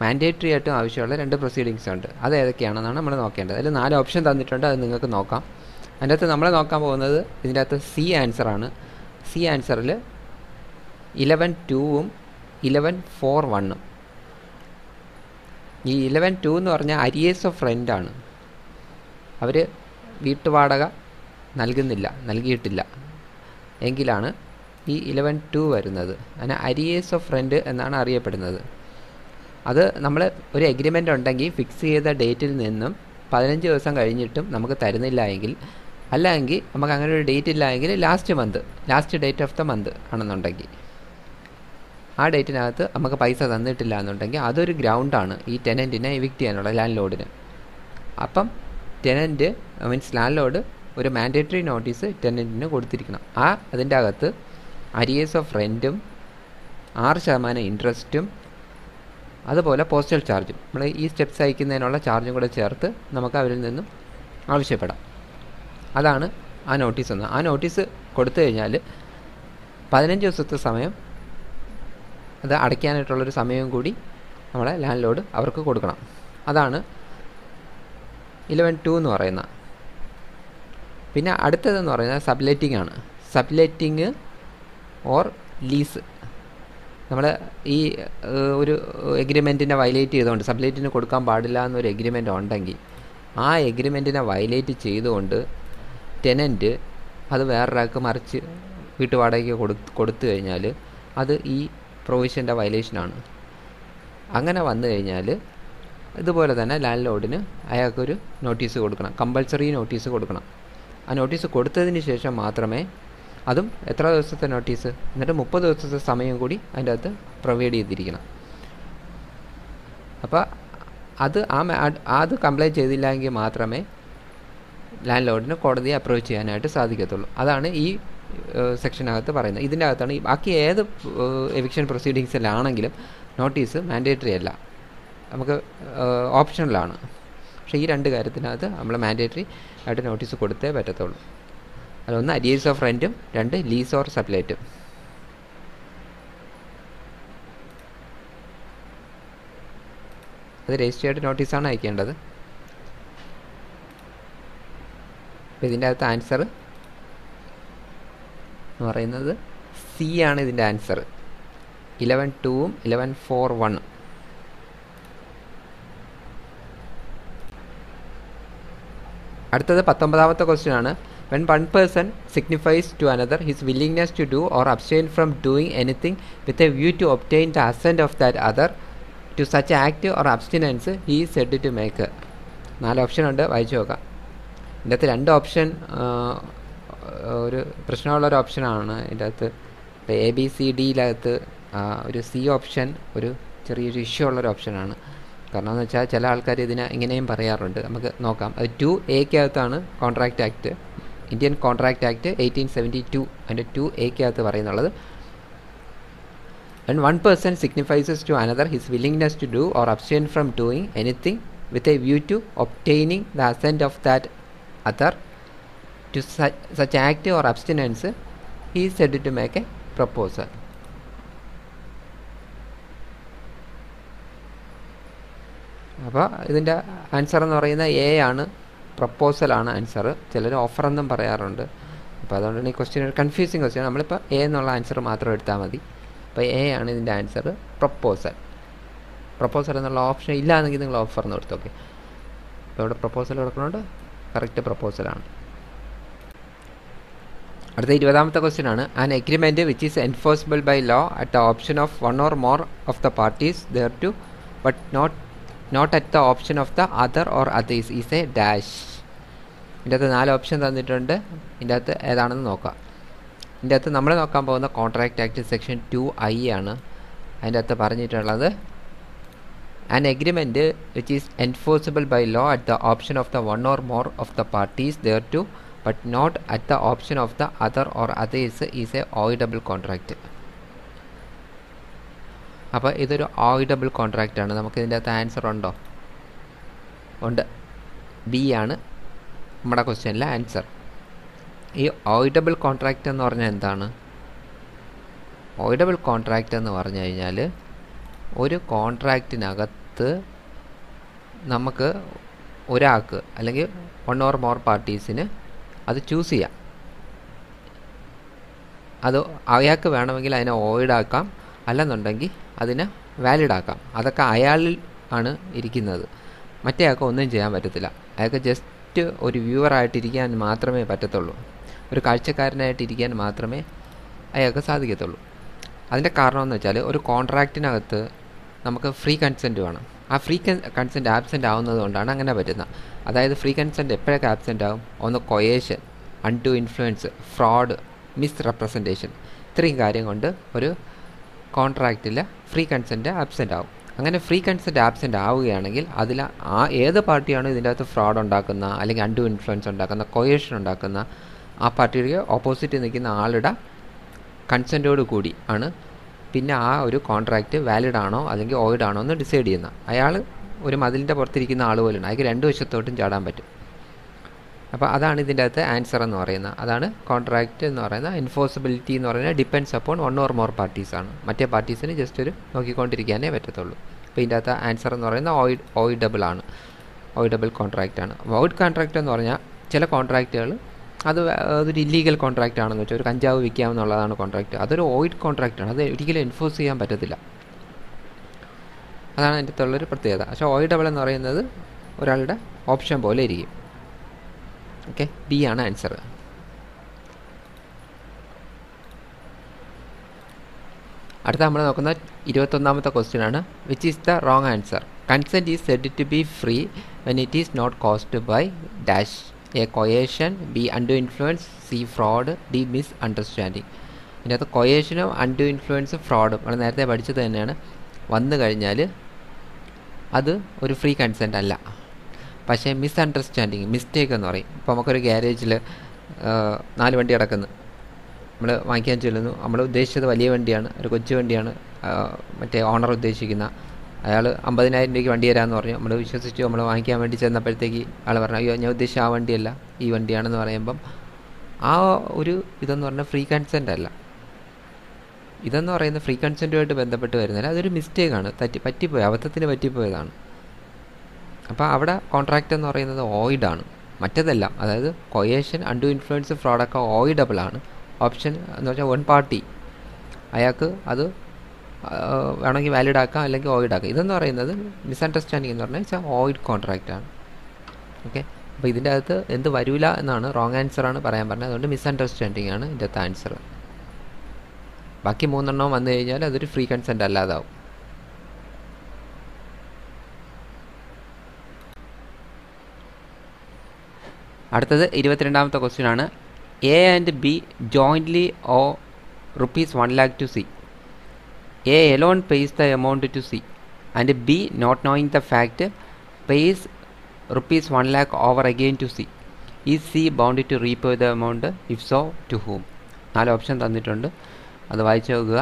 മാൻഡേറ്ററി ആയിട്ടും ആവശ്യമുള്ള 2 പ്രൊസീഡിങ്സ് ഉണ്ട്. അത് ഏതൊക്കെയാണെന്നാണ് നമ്മൾ നോക്കേണ്ടത്. അതിൽ 4 ഓപ്ഷൻ തന്നിട്ടുണ്ട്, അത് നിങ്ങൾക്ക് നോക്കാം. അതിൻ്റെ അകത്ത് നമ്മൾ നോക്കാൻ പോകുന്നത് ഇതിൻ്റെ അകത്ത് സി ആൻസറാണ്. സി ആൻസറിൽ 11(2) 11(4)(1). ഈ 11(2) എന്ന് പറഞ്ഞാൽ അരിയേഴ്സ് ഓഫ് റെൻ്റാണ്. അവർ വീട്ടുവാടക നൽകിയിട്ടില്ല എങ്കിലാണ് ഈ 11(2) വരുന്നത്. അതിന് അരിയേഴ്സ് ഓഫ് റെൻറ്റ് എന്നാണ് അറിയപ്പെടുന്നത്. അത് നമ്മൾ ഒരു എഗ്രിമെൻ്റ് ഉണ്ടെങ്കിൽ ഫിക്സ് ചെയ്ത ഡേറ്റിൽ നിന്നും 15 ദിവസം കഴിഞ്ഞിട്ടും നമുക്ക് തരുന്നില്ല എങ്കിൽ, അല്ലെങ്കിൽ നമുക്ക് അങ്ങനെ ഒരു ഡേറ്റ് ഇല്ല എങ്കിൽ last date of the month ആണെന്നുണ്ടെങ്കിൽ, ആ ഡേറ്റിനകത്ത് നമുക്ക് പൈസ തന്നിട്ടില്ല എന്നുണ്ടെങ്കിൽ അതൊരു ഗ്രൗണ്ടാണ് ഈ ടെനൻറ്റിനെ എവിക്റ്റ് ചെയ്യാനുള്ള, ലാൻഡ് ലോഡിന്. അപ്പം ടെനൻറ്റ് ലാൻഡ് ലോഡ് ഒരു മാൻഡേറ്ററി നോട്ടീസ് ടെനൻറ്റിന് കൊടുത്തിരിക്കണം. അതിൻ്റെ അകത്ത് അരിയേഴ്സ് ഓഫ് റെൻറ്റും 6% ഇൻട്രസ്റ്റും അതുപോലെ പോസ്റ്റൽ ചാർജും, നമ്മൾ ഈ സ്റ്റെപ്സ് അയക്കുന്നതിനുള്ള ചാർജും കൂടെ ചേർത്ത് നമുക്ക് അവരിൽ നിന്നും ആവശ്യപ്പെടാം. അതാണ് ആ നോട്ടീസ് ഒന്ന്. ആ നോട്ടീസ് കൊടുത്തു കഴിഞ്ഞാൽ 15 ദിവസത്തെ സമയം, അത് അടയ്ക്കാനായിട്ടുള്ളൊരു സമയം കൂടി നമ്മളെ ലാൻഡ് ലോഡ് അവർക്ക് കൊടുക്കണം. അതാണ് 11(2) എന്ന് പറയുന്നത്. പിന്നെ അടുത്തതെന്ന് പറയുന്നത് സബ്ലെറ്റിംഗ് ആണ്. Subletting or lease. നമ്മൾ ഈ ഒരു എഗ്രിമെൻറ്റിനെ വയലേറ്റ് ചെയ്തുകൊണ്ട്, സബ്ലെറ്റിന് കൊടുക്കാൻ പാടില്ല എന്നൊരു എഗ്രിമെൻ്റ് ഉണ്ടെങ്കിൽ ആ എഗ്രിമെൻറ്റിനെ വയലേറ്റ് ചെയ്തുകൊണ്ട് ടെനൻറ്റ് അത് വേറൊരാൾക്ക് മറിച്ച് വീട്ടുവാടകയ്ക്ക് കൊടുത്തു കഴിഞ്ഞാൽ അത് ഈ പ്രൊവിഷൻ്റെ വയലേഷനാണ്. അങ്ങനെ വന്നു കഴിഞ്ഞാൽ ഇതുപോലെ തന്നെ ലാൻഡ് ലോഡിന് അയാൾക്കൊരു നോട്ടീസ് കൊടുക്കണം, കമ്പൾസറി നോട്ടീസ് കൊടുക്കണം. ആ നോട്ടീസ് കൊടുത്തതിന് ശേഷം മാത്രമേ, അതും എത്ര ദിവസത്തെ നോട്ടീസ്, എന്നിട്ട് 30 ദിവസത്തെ സമയം കൂടി അതിൻ്റെ അകത്ത് പ്രൊവൈഡ് ചെയ്തിരിക്കണം. അപ്പോൾ അത് കംപ്ലൈൻറ്റ് ചെയ്തില്ല എങ്കിൽ മാത്രമേ ലാൻഡ് ലോഡിന് കോടതിയെ അപ്രോച്ച് ചെയ്യാനായിട്ട് സാധിക്കത്തുള്ളൂ. അതാണ് ഈ സെക്ഷനകത്ത് പറയുന്നത്. ഇതിൻ്റെ അകത്താണ് ബാക്കി ഏത് എവിക്ഷൻ പ്രൊസീഡിങ്സിലാണെങ്കിലും നോട്ടീസ് മാൻഡേറ്ററി അല്ല, നമുക്ക് ഓപ്ഷണലാണ്. പക്ഷേ ഈ രണ്ട് കാര്യത്തിനകത്ത് നമ്മൾ മാൻഡേറ്ററി ആയിട്ട് നോട്ടീസ് കൊടുത്തേ പറ്റത്തുള്ളൂ. അതിലൊന്ന് അരിയേഴ്സ് ഓഫ് റെൻറ്റും, രണ്ട് ലീസ് ഓർ സബ്ലേറ്റും. അത് രജിസ്റ്റേർഡ് നോട്ടീസാണ് അയക്കേണ്ടത്. അപ്പോൾ ഇതിൻ്റെ അകത്ത് ആൻസർ എന്ന് പറയുന്നത് സി ആണ്. ഇതിൻ്റെ ആൻസർ 11(2)ഉം 11(4)(1). അടുത്തത് 19ാമത്തെ ക്വസ്റ്റ്യൻ ആണ്. When one person signifies to another his willingness to do or abstain from doing anything with a view to obtain the assent of that other to such act or abstinence, he is said to make. 4 option ഉണ്ട്, വായിച്ചു നോക്കാം. ഇതിൻ്റെ അകത്ത് 2 option ഒരു പ്രശ്നമുള്ളൊരു ഓപ്ഷനാണ്. ഇതിൻ്റെ അകത്ത് ABCDയിലകത്ത് ഒരു C ഓപ്ഷൻ ഒരു ചെറിയൊരു ഇഷ്യൂ ഉള്ളൊരു ഓപ്ഷനാണ്. കാരണം എന്ന് വെച്ചാൽ ചില ആൾക്കാർ ഇതിനെ ഇങ്ങനെയും പറയാറുണ്ട്. നമുക്ക് നോക്കാം. അത് 2A-ക്കകത്താണ് contract act, Indian contract act 1872 അതിൻ്റെ 2A-ക്കകത്ത് പറയുന്നുള്ളത്. When one person signifies to another his willingness to do or abstain from doing anything with a view to obtaining the assent of that other to such act or abstinence, he is said to make a proposal. അപ്പോൾ ഇതിൻ്റെ answer എന്ന് പറയുന്നത് A ആണ്, പ്രപ്പോസലാണ് answer. ചിലർ offer എന്നും പറയാറുണ്ട്. അപ്പോൾ അതുകൊണ്ടാണ് ഈ ക്വസ്റ്റ്യൻ ഒരു കൺഫ്യൂസിങ് ക്വസ്റ്റ്യൻ. നമ്മളിപ്പോൾ എ എന്നുള്ള ആൻസർ മാത്രം എടുത്താൽ മതി. അപ്പോൾ എ ആണ് ഇതിൻ്റെ ആൻസർ, പ്രപ്പോസൽ. പ്രപ്പോസൽ എന്നുള്ള ഓപ്ഷൻ ഇല്ലാന്നെങ്കിൽ നിങ്ങൾ ഓഫർ എന്ന് കൊടുത്തു. ഓക്കെ, അപ്പോൾ ഇവിടെ പ്രപ്പോസൽ കൊടുക്കുന്നുണ്ട്, കറക്റ്റ് പ്രപ്പോസലാണ്. അടുത്ത 20ാമത്തെ ക്വസ്റ്റ്യൻ ആണ്. An agreement which is enforceable by law at the option of one or more of the parties thereto but not at the option of the other or others is a dash. ഇതിൻ്റെ അകത്ത് 4 option തന്നിട്ടുണ്ട്. ഇതിൻ്റെ അകത്ത് ഏതാണെന്ന് നോക്കാം. ഇതിൻ്റെ അകത്ത് നമ്മൾ നോക്കാൻ പോകുന്ന കോൺട്രാക്റ്റ് ആക്ട് സെക്ഷൻ 2I ആണ്. അതിൻ്റെ അകത്ത് പറഞ്ഞിട്ടുള്ളത് an agreement which is enforceable by law at the option of the one or more of the parties thereto but not at the option of the other or others is a OXIII contract. അപ്പോൾ ഇതൊരു OXIII contract ആണ്. നമുക്ക് ഇതിൻ്റെ അകത്ത് answer ഉണ്ടോ? ഉണ്ട്. B ആണ് നമ്മുടെ ക്വസ്റ്റ്യനിലെ ആൻസർ. ഈ OXIII കോൺട്രാക്റ്റ് എന്ന് പറഞ്ഞാൽ എന്താണ്? OXIII കോൺട്രാക്റ്റ് എന്ന് പറഞ്ഞു കഴിഞ്ഞാൽ ഒരു കോൺട്രാക്റ്റിനകത്ത് നമുക്ക് ഒരാൾക്ക് അല്ലെങ്കിൽ വൺ ഓർ മോർ പാർട്ടീസിന് അത് ചൂസ് ചെയ്യാം. അത് അയാൾക്ക് വേണമെങ്കിൽ അതിനെ ഓയിഡാക്കാം, അല്ലെന്നുണ്ടെങ്കിൽ അതിനെ വാലിഡാക്കാം. അതൊക്കെ അയാളിൽ ആണ് ഇരിക്കുന്നത്. മറ്റേ ആൾക്ക് ഒന്നും ചെയ്യാൻ പറ്റത്തില്ല. അയാൾക്ക് ജസ്റ്റ് ഒരു വ്യൂവറായിട്ടിരിക്കാൻ മാത്രമേ പറ്റത്തുള്ളൂ, ഒരു കാഴ്ചക്കാരനായിട്ടിരിക്കാൻ മാത്രമേ അയാൾക്ക് സാധിക്കത്തുള്ളൂ. അതിൻ്റെ കാരണമെന്ന് വെച്ചാൽ ഒരു കോൺട്രാക്റ്റിനകത്ത് നമുക്ക് ഫ്രീ കൺസെൻറ്റ് വേണം. ആ ഫ്രീ കൺസെൻറ്റ് ആബ്സെൻ്റ് ആവുന്നത് കൊണ്ടാണ് അങ്ങനെ പറ്റുന്നത്. അതായത് ഫ്രീ കൺസെൻറ്റ് എപ്പോഴൊക്കെ ആബ്സെൻ്റ് ആവും? ഒന്ന് കൊയേഷൻ, undo influence, fraud, miss representation. ഇത്രയും കാര്യം കൊണ്ട് ഒരു കോൺട്രാക്റ്റിൽ ഫ്രീ കൺസെൻറ്റ് ആബ്സെൻ്റ് ആവും. അങ്ങനെ ഫ്രീ കൺസെൻറ്റ് ആബ്സെൻ്റ് ആവുകയാണെങ്കിൽ അതിൽ ഏത് പാർട്ടിയാണ് ഇതിൻ്റെ അകത്ത് ഫ്രോഡ് ഉണ്ടാക്കുന്ന അല്ലെങ്കിൽ അൺഡു ഇൻഫ്ലുവൻസ് ഉണ്ടാക്കുന്ന, കൊയേഷൻ ഉണ്ടാക്കുന്ന, ആ പാർട്ടിയുടെ ഓപ്പോസിറ്റ് നിൽക്കുന്ന ആളുടെ കൺസെൻറ്റോട് കൂടി ആണ് പിന്നെ ആ ഒരു കോൺട്രാക്റ്റ് വാലിഡ് ആണോ അല്ലെങ്കിൽ ഓയിഡ് ആണോ എന്ന് ഡിസൈഡ് ചെയ്യുന്ന. അയാൾ ഒരു മതിലിൻ്റെ പുറത്തിരിക്കുന്ന ആൾ പോലെയാണ്, അയാൾക്ക് 2 വശത്തോട്ടും ചാടാൻ പറ്റും. അപ്പോൾ അതാണ് ഇതിൻ്റെ അകത്ത് ആൻസർ എന്ന് പറയുന്നത്. അതാണ് കോൺട്രാക്റ്റ് എന്ന് പറയുന്നത്. എൻഫോഴ്സിബിലിറ്റി എന്ന് പറയുന്നത് depends upon one or more പാർട്ടീസാണ്. മറ്റേ പാർട്ടീസിന് ജസ്റ്റ് ഒരു നോക്കിക്കൊണ്ടിരിക്കാനേ പറ്റത്തുള്ളൂ. അപ്പോൾ ഇതിൻ്റെ അകത്ത് ആൻസർ എന്ന് പറയുന്നത് OXIII ആണ്, OXIII കോൺട്രാക്റ്റ് ആണ്. വോയിഡ് കോൺട്രാക്റ്റ് എന്ന് പറഞ്ഞാൽ ചില കോൺട്രാക്റ്റുകൾ അതൊരു ഇല്ലീഗൽ കോൺട്രാക്റ്റ് ആണെന്ന് വെച്ചാൽ ഒരു കഞ്ചാവ് വിൽക്കാമെന്നുള്ളതാണ് കോൺട്രാക്റ്റ്. അതൊരു OXIII കോൺട്രാക്റ്റാണ്, അത് ഒരിക്കലും എൻഫോഴ്സ് ചെയ്യാൻ പറ്റത്തില്ല. അതാണ് അതിൻ്റെ അകത്തുള്ളൊരു പ്രത്യേകത. പക്ഷേ OXIII എന്ന് പറയുന്നത് ഒരാളുടെ ഓപ്ഷൻ പോലെ ഇരിക്കും. ഓക്കെ, ബി ആണ് ആൻസർ. അടുത്ത നമ്മൾ നോക്കുന്ന 21ാമത്തെ ക്വസ്റ്റ്യൻ ആണ്. Which is the wrong answer? Consent is said to be free when it is not caused by dash. A coercion, B undue influence, C fraud, D misunderstanding. ഇതിനകത്ത് കൊയേഷനും undo ഇൻഫ്ലുവൻസും ഫ്രോഡും നമ്മൾ നേരത്തെ പഠിച്ചത് തന്നെയാണ്. വന്നു കഴിഞ്ഞാൽ അത് ഒരു ഫ്രീ കൺസെൻറ്റ് അല്ല. പക്ഷേ മിസ് അണ്ടർസ്റ്റാൻഡിങ്, മിസ്റ്റേക്ക് എന്ന് പറയും. ഇപ്പോൾ നമുക്കൊരു ഗ്യാരേജിൽ 4 വണ്ടി കിടക്കുന്നു, നമ്മൾ വാങ്ങിക്കാൻ ചെല്ലുന്നു. നമ്മൾ ഉദ്ദേശിച്ചത് വലിയ വണ്ടിയാണ്, ഒരു കൊച്ചു വണ്ടിയാണ് മറ്റേ ഓണർ ഉദ്ദേശിക്കുന്ന. അയാൾ 50,000 രൂപയ്ക്ക് വണ്ടി തരാമെന്ന് പറഞ്ഞു. നമ്മൾ വിശ്വസിച്ചു നമ്മൾ വാങ്ങിക്കാൻ വേണ്ടി ചെന്നപ്പോഴത്തേക്ക് ആൾ പറഞ്ഞു അയ്യോ ഞാൻ ഉദ്ദേശിച്ച ആ വണ്ടിയല്ല ഈ വണ്ടിയാണെന്ന് പറയുമ്പം ആ ഒരു ഇതെന്ന് പറഞ്ഞാൽ ഫ്രീ കൺസെൻ്റ് അല്ല. ഇതെന്ന് പറയുന്നത് ഫ്രീ കൺസെൻറ്റുമായിട്ട് ബന്ധപ്പെട്ട് വരുന്നില്ല, അതൊരു മിസ്റ്റേക്കാണ്, പറ്റിപ്പോയി, അബദ്ധത്തിന് പറ്റിപ്പോയതാണ്. അപ്പോൾ അവിടെ കോൺട്രാക്റ്റ് എന്ന് പറയുന്നത് ഓയിഡാണ്, മറ്റേതെല്ലാം അതായത് കൊയേഷൻ, അൺഡു ഇൻഫ്ലുവൻസ്, ഫ്രോഡൊക്കെ ഓയിഡബിൾ ആണ്. ഓപ്ഷൻ എന്ന് വെച്ചാൽ വൺ പാർട്ടി അയാൾക്ക് അത് വേണമെങ്കിൽ വാലിഡ് ആക്കാം അല്ലെങ്കിൽ ഓയിഡ് ആക്കാം. ഇതെന്ന് പറയുന്നത് മിസ്അണ്ടർസ്റ്റാൻഡിങ് എന്ന് പറഞ്ഞാൽ വെച്ചാൽ ഓയിഡ് കോൺട്രാക്റ്റാണ്. ഓക്കെ, അപ്പോൾ ഇതിൻ്റെ അകത്ത് എന്ത് വരില്ല എന്നാണ് റോങ് ആൻസറാണ് പറയാൻ പറഞ്ഞത്. അതുകൊണ്ട് മിസ്അണ്ടർസ്റ്റാൻഡിങ് ആണ് ഇതിൻ്റെ അകത്ത് ആൻസർ. ബാക്കി 3 എണ്ണവും വന്നു കഴിഞ്ഞാൽ അതൊരു ഫ്രീ കൺസെൻറ്റ് അല്ലാതാവും. അടുത്തത് 22ാമത്തെ ക്വസ്റ്റ്യൻ ആണ്. A and B jointly owe ₹1 lakh to C. A alone pays the amount to C and B, not knowing the fact, pays ₹1 lakh over again to C. Is C bound to repay the amount? If so, to whom? 4 option തന്നിട്ടുണ്ട്, അത് വായിച്ചു നോക്കുക.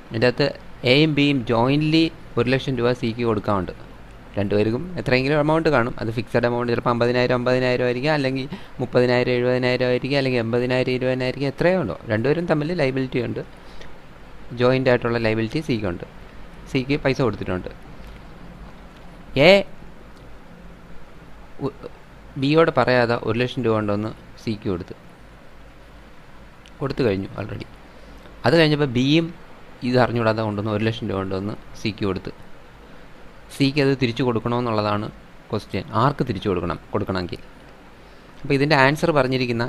ഇതിൻ്റെ അകത്ത് എയും ബിയും jointly ₹1,00,000 സിക്ക് കൊടുക്കാറുണ്ട്. രണ്ടുപേർക്കും എത്രയെങ്കിലും എമൗണ്ട് കാണും, അത് ഫിക്സഡ് എമൗണ്ട്, ചിലപ്പോൾ 50,000 ആയിരിക്കും, അല്ലെങ്കിൽ 30,000 70,000 ആയിരിക്കും, അല്ലെങ്കിൽ 80,000 20,000 ആയിരിക്കും, എത്രയോ ഉണ്ടോ. രണ്ടുപേരും തമ്മിൽ ലൈബിലിറ്റി ഉണ്ട്, ജോയിൻ്റ് ആയിട്ടുള്ള ലൈബിലിറ്റി സിക്കുണ്ട്, സിക്ക് പൈസ കൊടുത്തിട്ടുണ്ട്. എ ബിയോട് പറയാതെ ₹1,00,000 കൊണ്ടൊന്ന് സിക്ക് കൊടുത്തു കഴിഞ്ഞു ഓൾറെഡി. അത് കഴിഞ്ഞപ്പോൾ ബിയും ഇത് അറിഞ്ഞുകൂടാതെ കൊണ്ടുവന്ന് ₹1,00,000 കൊണ്ടുവന്ന് സിക്ക് കൊടുത്ത്, സിക്ക് അത് തിരിച്ചു കൊടുക്കണമെന്നുള്ളതാണ് ക്വസ്റ്റ്യൻ. ആർക്ക് തിരിച്ചു കൊടുക്കണമെങ്കിൽ. അപ്പോൾ ഇതിൻ്റെ ആൻസർ പറഞ്ഞിരിക്കുന്ന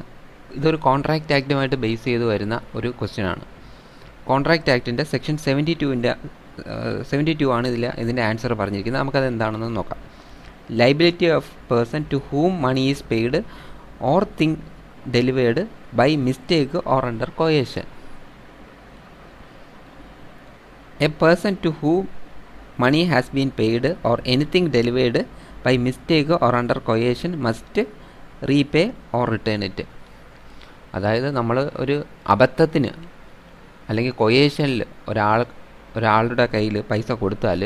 ഇതൊരു കോൺട്രാക്റ്റ് ആക്റ്റുമായിട്ട് ബേസ് ചെയ്ത് വരുന്ന ഒരു ക്വസ്റ്റ്യനാണ്. കോൺട്രാക്റ്റ് ആക്ടിൻ്റെ സെക്ഷൻ 72 ആണ് ഇതിൻ്റെ ആൻസർ പറഞ്ഞിരിക്കുന്നത്. നമുക്കത് എന്താണെന്ന് നോക്കാം. Liability of person to whom money is paid or thing delivered by mistake or under coercion. A person to whom money has been paid or anything delivered by mistake or under coercion must repay or return it. അതായത് നമ്മൾ ഒരു അബദ്ധത്തിന് അല്ലെങ്കിൽ കൊയേഷനിൽ ഒരാളുടെ കയ്യിൽ പൈസ കൊടുത്താൽ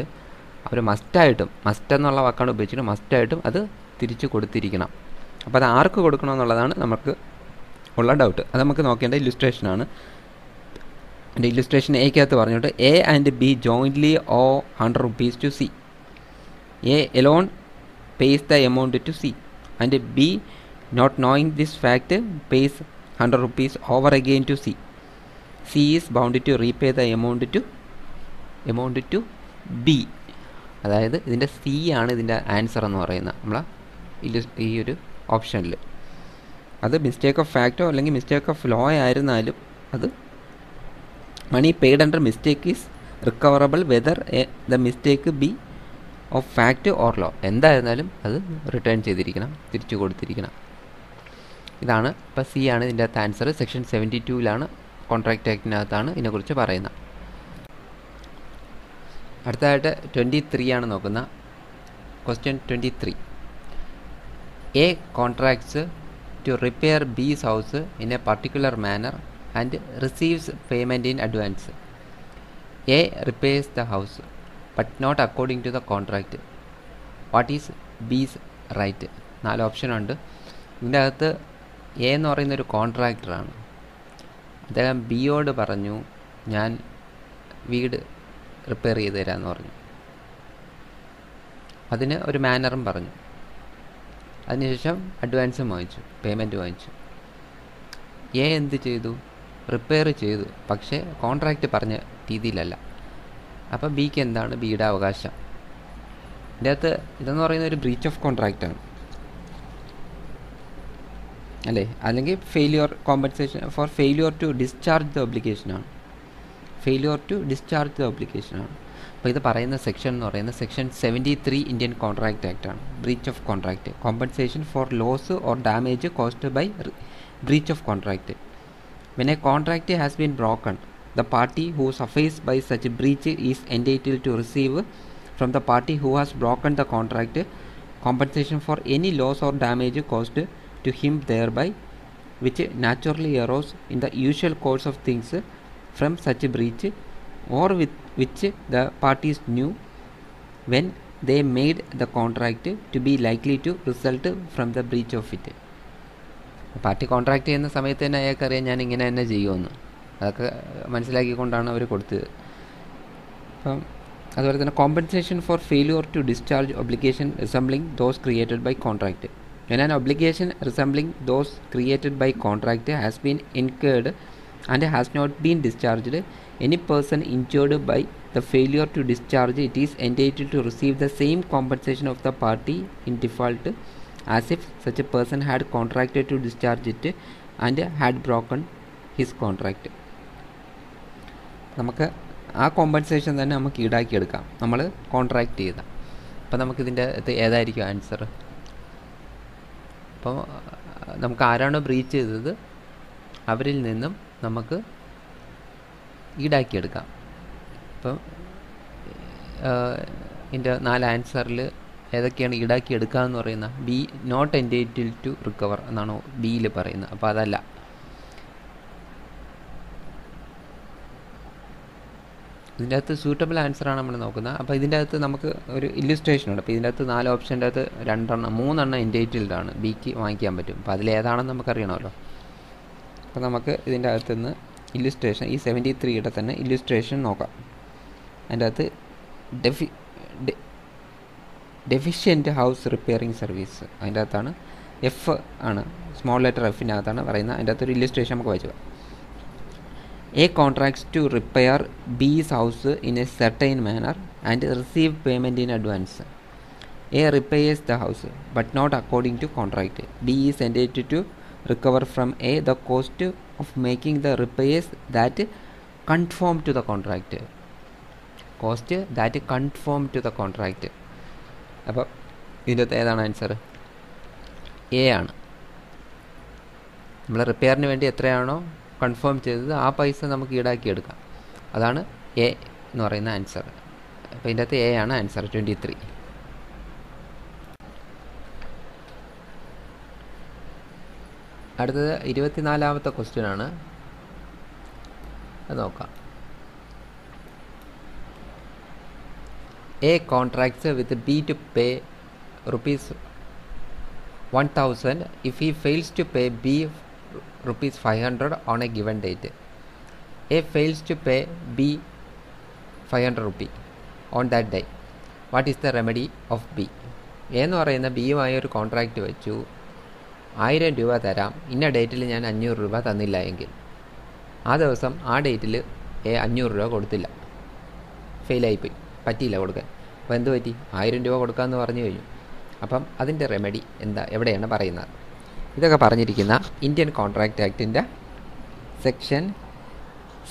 അവർ must എന്നുള്ള വാക്കാണ് ഉപയോഗിച്ചിട്ട് മസ്റ്റായിട്ടും അത് തിരിച്ചു കൊടുത്തിരിക്കണം. അപ്പോൾ അത് ആർക്ക് കൊടുക്കണമെന്നുള്ളതാണ് നമുക്ക് ഉള്ള ഡൗട്ട്. അത് നമുക്ക് നോക്കേണ്ട ഇല്ലുസ്ട്രേഷനാണ്. എൻ്റെ ഇല്ലുസ്ട്രേഷൻ എക്കകത്ത് പറഞ്ഞിട്ട് A and B jointly owe ₹100 to C. A alone pays the amount to C and B, not knowing this fact, pays ₹100 over again to C. C is bound to repay the amount to B. അതായത് ഇതിൻ്റെ C ആണ് ഇതിൻ്റെ answer എന്ന് പറയുന്നത് നമ്മളെ ഈ ഒരു ഓപ്ഷനിൽ. അത് മിസ്റ്റേക്ക് ഓഫ് ഫാക്റ്റോ അല്ലെങ്കിൽ മിസ്റ്റേക്ക് ഓഫ് ലോ ആയിരുന്നാലും അത് money paid under mistake is recoverable whether the mistake be of fact or law. എന്തായിരുന്നാലും അത് റിട്ടേൺ ചെയ്തിരിക്കണം, തിരിച്ചു കൊടുത്തിരിക്കണം. ഇതാണ് ഇപ്പോൾ സി ആണ് ഇതിൻ്റെ അകത്ത് ആൻസർ. സെക്ഷൻ 72 കോൺട്രാക്റ്റ് ആക്ടിനകത്താണ് ഇതിനെക്കുറിച്ച് പറയുന്നത്. അടുത്തതായിട്ട് 23 ആണ് നോക്കുന്ന question 23. A contracts to repair B's house in a particular manner and receives payment in advance. A repairs the house but not according to the contract. What is B's right? 4 option ഉണ്ട്. ഇതിൻ്റെ അകത്ത് A എന്ന് പറയുന്നൊരു കോൺട്രാക്ടറാണ്. അദ്ദേഹം ബിയോട് പറഞ്ഞു ഞാൻ വീട് repair ചെയ്ത് തരാമെന്ന് പറഞ്ഞു. അതിന് ഒരു മാനറും പറഞ്ഞു. അതിനുശേഷം അഡ്വാൻസും വാങ്ങിച്ചു, പേയ്മെൻറ്റ് വാങ്ങിച്ചു. എ എന്ത് ചെയ്തു? റിപ്പയർ ചെയ്തു, പക്ഷേ കോൺട്രാക്റ്റ് പറഞ്ഞ രീതിയിലല്ല. അപ്പോൾ ബിക്ക് എന്താണ് ബിയുടെ അവകാശം? ഇതിൻ്റെ അകത്ത് ഇതെന്ന് പറയുന്ന ഒരു ബ്രീച്ച് ഓഫ് കോൺട്രാക്റ്റാണ് അല്ലേ, അല്ലെങ്കിൽ failure compensation for failure to discharge the ഒബ്ലിഗേഷനാണ്. അപ്പോൾ ഇത് പറയുന്ന സെക്ഷൻ എന്ന് പറയുന്നത് സെക്ഷൻ 73 ഇന്ത്യൻ കോൺട്രാക്റ്റ് ആക്റ്റാണ്. Breach of contract, compensation for loss or damage caused by breach of contract. When a contract has been broken, the party who suffers by such breach is entitled to receive from the party who has broken the contract compensation for any loss or damage caused to him thereby, which naturally arose in the usual course of things from such breach, or with which the parties knew when they made the contract to be likely to result from the breach of it. Party contract ചെയ്യുന്ന സമയത്ത് തന്നെ അയാൾക്കറിയാം ഞാൻ ഇങ്ങനെ തന്നെ ചെയ്യുമെന്ന്. അതൊക്കെ മനസ്സിലാക്കിക്കൊണ്ടാണ് അവർ കൊടുത്തത്. അപ്പം അതുപോലെ തന്നെ compensation for failure to discharge obligation resembling those created by contract. When an obligation resembling those created by contract has been incurred and has not been discharged, any person injured by the failure to discharge it is entitled to receive the same compensation of the party in default as if such a person had contracted to discharge it and had broken his contract. നമുക്ക് ആ compensation തന്നെ നമുക്ക് ഈടാക്കിയെടുക്കാം നമ്മൾ contract ചെയ്ത. അപ്പോൾ നമുക്കിതിൻ്റെ ഏതായിരിക്കും answer? അപ്പോൾ നമുക്ക് ആരാണോ ബ്രീച്ച് ചെയ്തത് അവരിൽ നിന്നും നമുക്ക് ഈടാക്കിയെടുക്കാം. അപ്പം ഇതിൻ്റെ 4 ആൻസറിൽ ഏതൊക്കെയാണ് ഈടാക്കിയെടുക്കുക എന്ന് പറയുന്നത്? B, not entitled to recover എന്നാണോ ബിയിൽ പറയുന്നത്. അപ്പോൾ അതല്ല. ഇതിൻ്റെ അകത്ത് സൂട്ടബിൾ ആൻസറാണ് നമ്മൾ നോക്കുന്നത്. അപ്പോൾ ഇതിൻ്റെ അകത്ത് നമുക്ക് ഒരു ഇല്ലുസ്ട്രേഷൻ ഉണ്ട്. അപ്പോൾ ഇതിൻ്റെ അകത്ത് 4 ഓപ്ഷൻ്റെ അകത്ത് 3 എൻറ്റൈറ്റിൽഡ് ആണ്, ബിക്ക് വാങ്ങിക്കാൻ പറ്റും. അപ്പോൾ അതിലേതാണെന്ന് നമുക്കറിയണമല്ലോ. അപ്പോൾ നമുക്ക് ഇതിൻ്റെ അകത്ത് നിന്ന് ഇല്ലുസ്ട്രേഷൻ, ഈ 73യുടെ തന്നെ ഇല്ലുസ്ട്രേഷൻ നോക്കാം. അതിൻ്റെ അകത്ത് ഡെഫിഷ്യൻറ്റ് ഹൗസ് റിപ്പയറിംഗ് സർവീസ്, അതിൻ്റെ അകത്താണ് എഫ് ആണ്, സ്മോൾ ലെറ്റർ എഫിനകത്താണ് പറയുന്നത്. അതിൻ്റെ അകത്തൊരു ഇല്ലുസ്ട്രേഷൻ നമുക്ക് വായിച്ചു. A contracts to repair B's house in a certain manner and receive payment in advance. A repairs the house but not according to contract. B is entitled to recover from A the cost of making the repairs that conform to the contract. Cost that conform to the contract. അപ്പോൾ ഇതിൻ്റെ ഏതാണ് answer? A ആണ്. നമ്മൾ റിപ്പയറിന് വേണ്ടി എത്രയാണോ confirm ചെയ്തത് ആ പൈസ നമുക്ക് ഈടാക്കിയെടുക്കാം. അതാണ് എ എന്ന് പറയുന്ന ആൻസർ. അപ്പോൾ ഇതിൻ്റെ അകത്ത് എ ആണ് ആൻസർ, 23. അടുത്തത് 24ാമത്തെ ക്വസ്റ്റ്യൻ ആണ്. അത് നോക്കാം. A contracts with B to pay ₹1,000 if he fails to pay B ₹500 on a given date. A fails to pay B ₹500 on that day. What is the remedy of B? A എന്ന് പറയുന്ന ബിയുമായി ഒരു contract വെച്ചു, 1000 രൂപ തരാം, ഇന്ന ഡേറ്റിൽ ഞാൻ 500 രൂപ തന്നില്ല എങ്കിൽ ആ ദിവസം ആ ഡേറ്റിൽ എ 500 രൂപ കൊടുത്തില്ല, ഫെയിലായിപ്പോയി, പറ്റിയില്ല കൊടുക്കാൻ. അപ്പോൾ എന്ത് പറ്റി? 1000 രൂപ കൊടുക്കാമെന്ന് പറഞ്ഞു കഴിഞ്ഞു. അപ്പം അതിൻ്റെ റെമഡി എന്താ, എവിടെയാണ് പറയുന്നത്? ഇതൊക്കെ പറഞ്ഞിരിക്കുന്ന ഇന്ത്യൻ കോൺട്രാക്റ്റ് ആക്ടിൻ്റെ section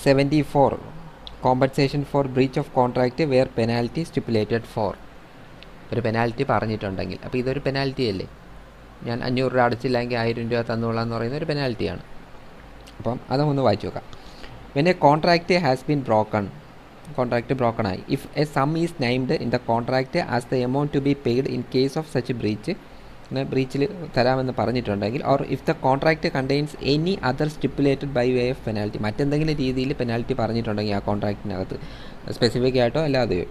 74 compensation for breach of contract where penalty stipulated for. ഒരു പെനാൽറ്റി പറഞ്ഞിട്ടുണ്ടെങ്കിൽ, അപ്പോൾ ഇതൊരു പെനാൽറ്റി അല്ലേ, ഞാൻ 500 രൂപ അടച്ചില്ലെങ്കിൽ 1000 രൂപ തന്നോളാം എന്ന് പറയുന്ന ഒരു പെനാൽറ്റിയാണ്. അപ്പം അതൊന്ന് വായിച്ചു നോക്കാം. When a contract has been broken, contract broken ആയി, if a sum is named in the contract as the amount to be paid in case of such breach, ബ്രീച്ചിൽ തരാമെന്ന് പറഞ്ഞിട്ടുണ്ടെങ്കിൽ, or if the contract contains any other stipulated by way of penalty, മറ്റെന്തെങ്കിലും രീതിയിൽ penalty പറഞ്ഞിട്ടുണ്ടെങ്കിൽ ആ കോൺട്രാക്റ്റിനകത്ത് specific ആയിട്ടോ അല്ലാതെയോ,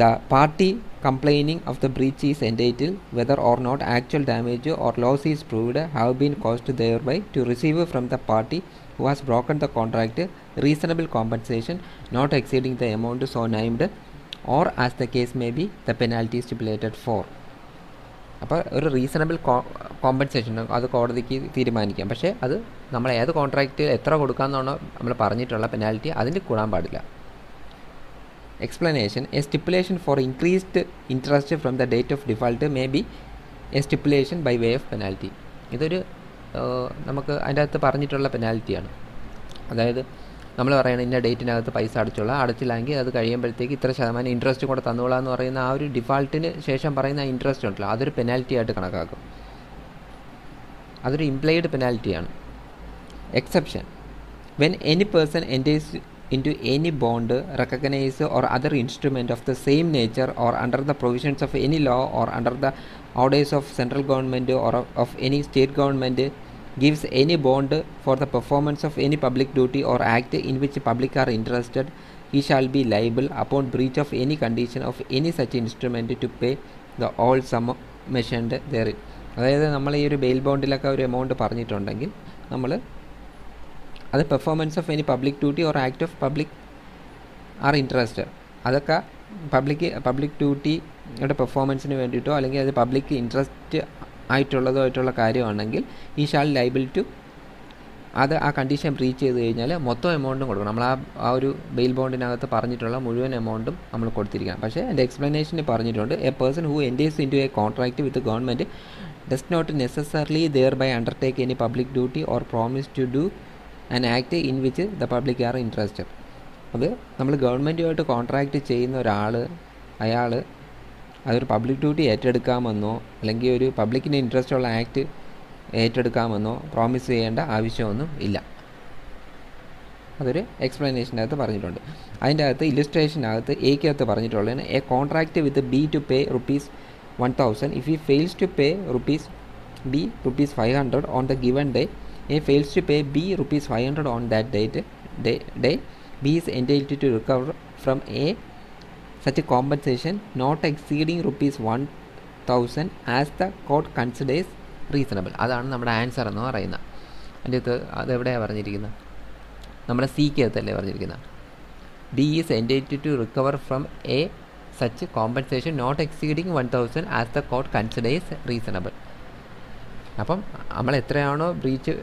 the party complaining of the breach is entitled whether or not actual damage or loss is proved have been caused thereby to receive from the party who has broken the contract reasonable compensation not exceeding the amount so named or as the case may be the penalty stipulated for. അപ്പോൾ ഒരു reasonable compensation അത് കോടതിക്ക് തീരുമാനിക്കാം. പക്ഷേ അത് നമ്മൾ ഏത് contract എത്ര കൊടുക്കാമെന്നാണോ നമ്മൾ പറഞ്ഞിട്ടുള്ള പെനാൽറ്റി അതിന് കൂടാൻ പാടില്ല. Explanation: a stipulation for increased interest from the date of default may be a stipulation by way of penalty. ഇതൊരു നമുക്ക് അതിൻ്റെ അകത്ത് പറഞ്ഞിട്ടുള്ള പെനാൽറ്റിയാണ്. അതായത് നമ്മൾ പറയണം ഇന്ന ഡേറ്റിനകത്ത് പൈസ അടച്ചില്ലെങ്കിൽ അത് കഴിയുമ്പോഴത്തേക്ക് ഇത്ര ശതമാനം ഇൻട്രസ്റ്റ് കൂടെ തന്നോളാം എന്ന് പറയുന്ന ആ ഒരു ഡിഫാൾട്ടിന് ശേഷം പറയുന്ന ഇൻട്രസ്റ്റ് ഉണ്ടല്ലോ, അതൊരു പെനാൽറ്റി ആയിട്ട് കണക്കാക്കും. അതൊരു ഇംപ്ലൈഡ് പെനാൽറ്റിയാണ്. Exception: when any person enters into any bond, recognize or other instrument of the same nature or under the provisions of any law or under the orders of central government or of any state government, gives any bond for the performance of any public duty or act in which public are interested, he shall be liable upon breach of any condition of any such instrument to pay the all sum mentioned therein. അതായത് നമ്മൾ ഈ ഒരു bail ബോണ്ടിലൊക്കെ ഒരു amount പറഞ്ഞിട്ടുണ്ടെങ്കിൽ നമ്മൾ അത് performance of any public duty or act of public R interest, അതൊക്കെ public ഡ്യൂട്ടിയുടെ പെർഫോമൻസിന് വേണ്ടിയിട്ടോ അല്ലെങ്കിൽ അത് പബ്ലിക് ഇൻട്രസ്റ്റ് ആയിട്ടുള്ള കാര്യമാണെങ്കിൽ ഈ ഷാൾ ലൈബിൾ ടു അത് ആ കണ്ടീഷൻ ബ്രീച്ച് ചെയ്ത് കഴിഞ്ഞാൽ മൊത്തം എമൗണ്ടും കൊടുക്കണം. നമ്മൾ ആ ഒരു ബെയിൽ ബോണ്ടിനകത്ത് പറഞ്ഞിട്ടുള്ള മുഴുവൻ എമൗണ്ടും നമ്മൾ കൊടുത്തിരിക്കണം. പക്ഷേ എൻ്റെ എക്സ്പ്ലനേഷന് പറഞ്ഞിട്ടുണ്ട് a person who enters into a contract with government does not necessarily thereby undertake any public duty or promise to do an act in which the public are interested. അത് നമ്മൾ ഗവൺമെൻറ്റുമായിട്ട് contract ചെയ്യുന്ന അയാൾ അതൊരു public duty ഏറ്റെടുക്കാമെന്നോ അല്ലെങ്കിൽ ഒരു പബ്ലിക്കിന് interest ഉള്ള act ഏറ്റെടുക്കാമെന്നോ promise ചെയ്യേണ്ട ആവശ്യമൊന്നും ഇല്ല. അതൊരു എക്സ്പ്ലനേഷൻ്റെ അകത്ത് പറഞ്ഞിട്ടുണ്ട്. അതിൻ്റെ അകത്ത് ഇല്ലുസ്ട്രേഷനകത്ത് എക്കകത്ത് പറഞ്ഞിട്ടുള്ളതാണ് A contract with B to pay ₹1,000 if he fails to pay ₹500 on the given day. A fails to pay B ₹500 on that day. B is entitled to recover from A such a compensation not exceeding ₹1,000 as the court considers reasonable. അതാണ് നമ്മുടെ answer എന്ന് പറയുന്നത്. അതിൻ്റെ അകത്ത് അതെവിടെയാണ് പറഞ്ഞിരിക്കുന്നത്? നമ്മുടെ സിക്കകത്തല്ലേ പറഞ്ഞിരിക്കുന്നത്. B is entitled to recover from A such compensation not exceeding $1,000 as the court considers reasonable. അപ്പം നമ്മൾ എത്രയാണോ ബ്രീച്ച്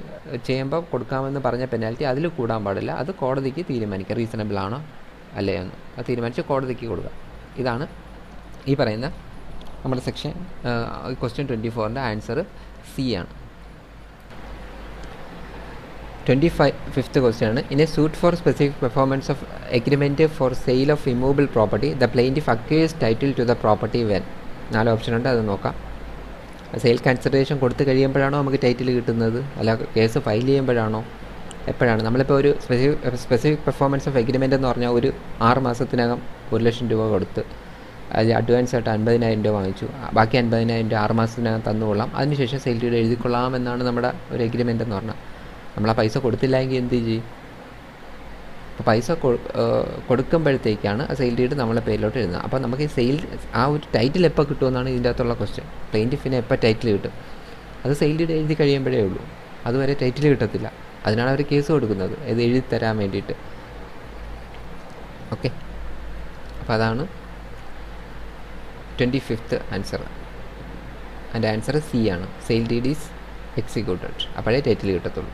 ചെയ്യുമ്പോൾ കൊടുക്കാമെന്ന് പറഞ്ഞ പെനാൽറ്റി അതിൽ കൂടാൻ പാടില്ല. അത് കോടതിക്ക് തീരുമാനിക്കുക റീസണബിൾ ആണോ അല്ലേ എന്ന്. അത് തീരുമാനിച്ച് കോടതിക്ക് കൊടുക്കുക. ഇതാണ് ഈ പറയുന്ന നമ്മുടെ സെക്ഷൻ ക്വസ്റ്റ്യൻ 24ൻ്റെ ആൻസർ സി ആണ്. 25th question ആണ്. In a suit for specific performance of agreement for sale of immovable property the plaintiff acquires title to the property when. 4 option ഉണ്ട്, അത് നോക്കാം. സെയിൽ കൺസിഡറേഷൻ കൊടുത്തു കഴിയുമ്പോഴാണോ നമുക്ക് ടൈറ്റിൽ കിട്ടുന്നത്, അല്ല കേസ് ഫയൽ ചെയ്യുമ്പോഴാണോ, എപ്പോഴാണ്? നമ്മളിപ്പോൾ ഒരു സ്പെസിഫിക് പെർഫോമൻസ് ഓഫ് എഗ്രിമെൻ്റ് എന്ന് പറഞ്ഞാൽ ഒരു 6 മാസത്തിനകം ₹1,00,000 കൊടുത്ത് അത് അഡ്വാൻസ് ആയിട്ട് ₹50,000 വാങ്ങിച്ചു, ബാക്കി ₹50,000 6 മാസത്തിനകം തന്നുകൊള്ളാം, അതിനുശേഷം സെയിൽ ഡീഡ് എഴുതിക്കൊള്ളാം എന്നാണ് നമ്മുടെ ഒരു എഗ്രിമെൻ്റ് എന്ന് പറഞ്ഞാൽ. നമ്മൾ ആ പൈസ കൊടുത്തില്ലെങ്കിൽ എന്ത് ചെയ്യും? അപ്പോൾ പൈസ കൊടുക്കുമ്പോഴത്തേക്കാണ് ആ സെയിൽ ഡീഡ് നമ്മളെ പേരിലോട്ട് എഴുതുന്നത്. അപ്പോൾ നമുക്ക് ഈ സെയിൽ ആ ഒരു ടൈറ്റിൽ എപ്പോൾ കിട്ടുമെന്നാണ് ഇതിൻ്റെ അകത്തുള്ള ക്വസ്റ്റ്യൻ. പ്ലെയിൻറ്റിഫിന് എപ്പോൾ ടൈറ്റിൽ കിട്ടും? അത് സെയിൽ ഡീഡ് എഴുതി കഴിയുമ്പോഴേ ഉള്ളൂ. അതുവരെ ടൈറ്റിൽ കിട്ടത്തില്ല. അതിനാണ് അവർ കേസ് കൊടുക്കുന്നത്, ഇത് എഴുതി തരാൻ വേണ്ടിയിട്ട്. ഓക്കെ, അപ്പോൾ അതാണ് 25th ആൻസർ. അതിൻ്റെ ആൻസർ സി ആണ്. സെയിൽ ഡീഡ് ഈസ് എക്സിക്യൂട്ടഡ്, അപ്പോഴേ ടൈറ്റിൽ കിട്ടത്തുള്ളൂ.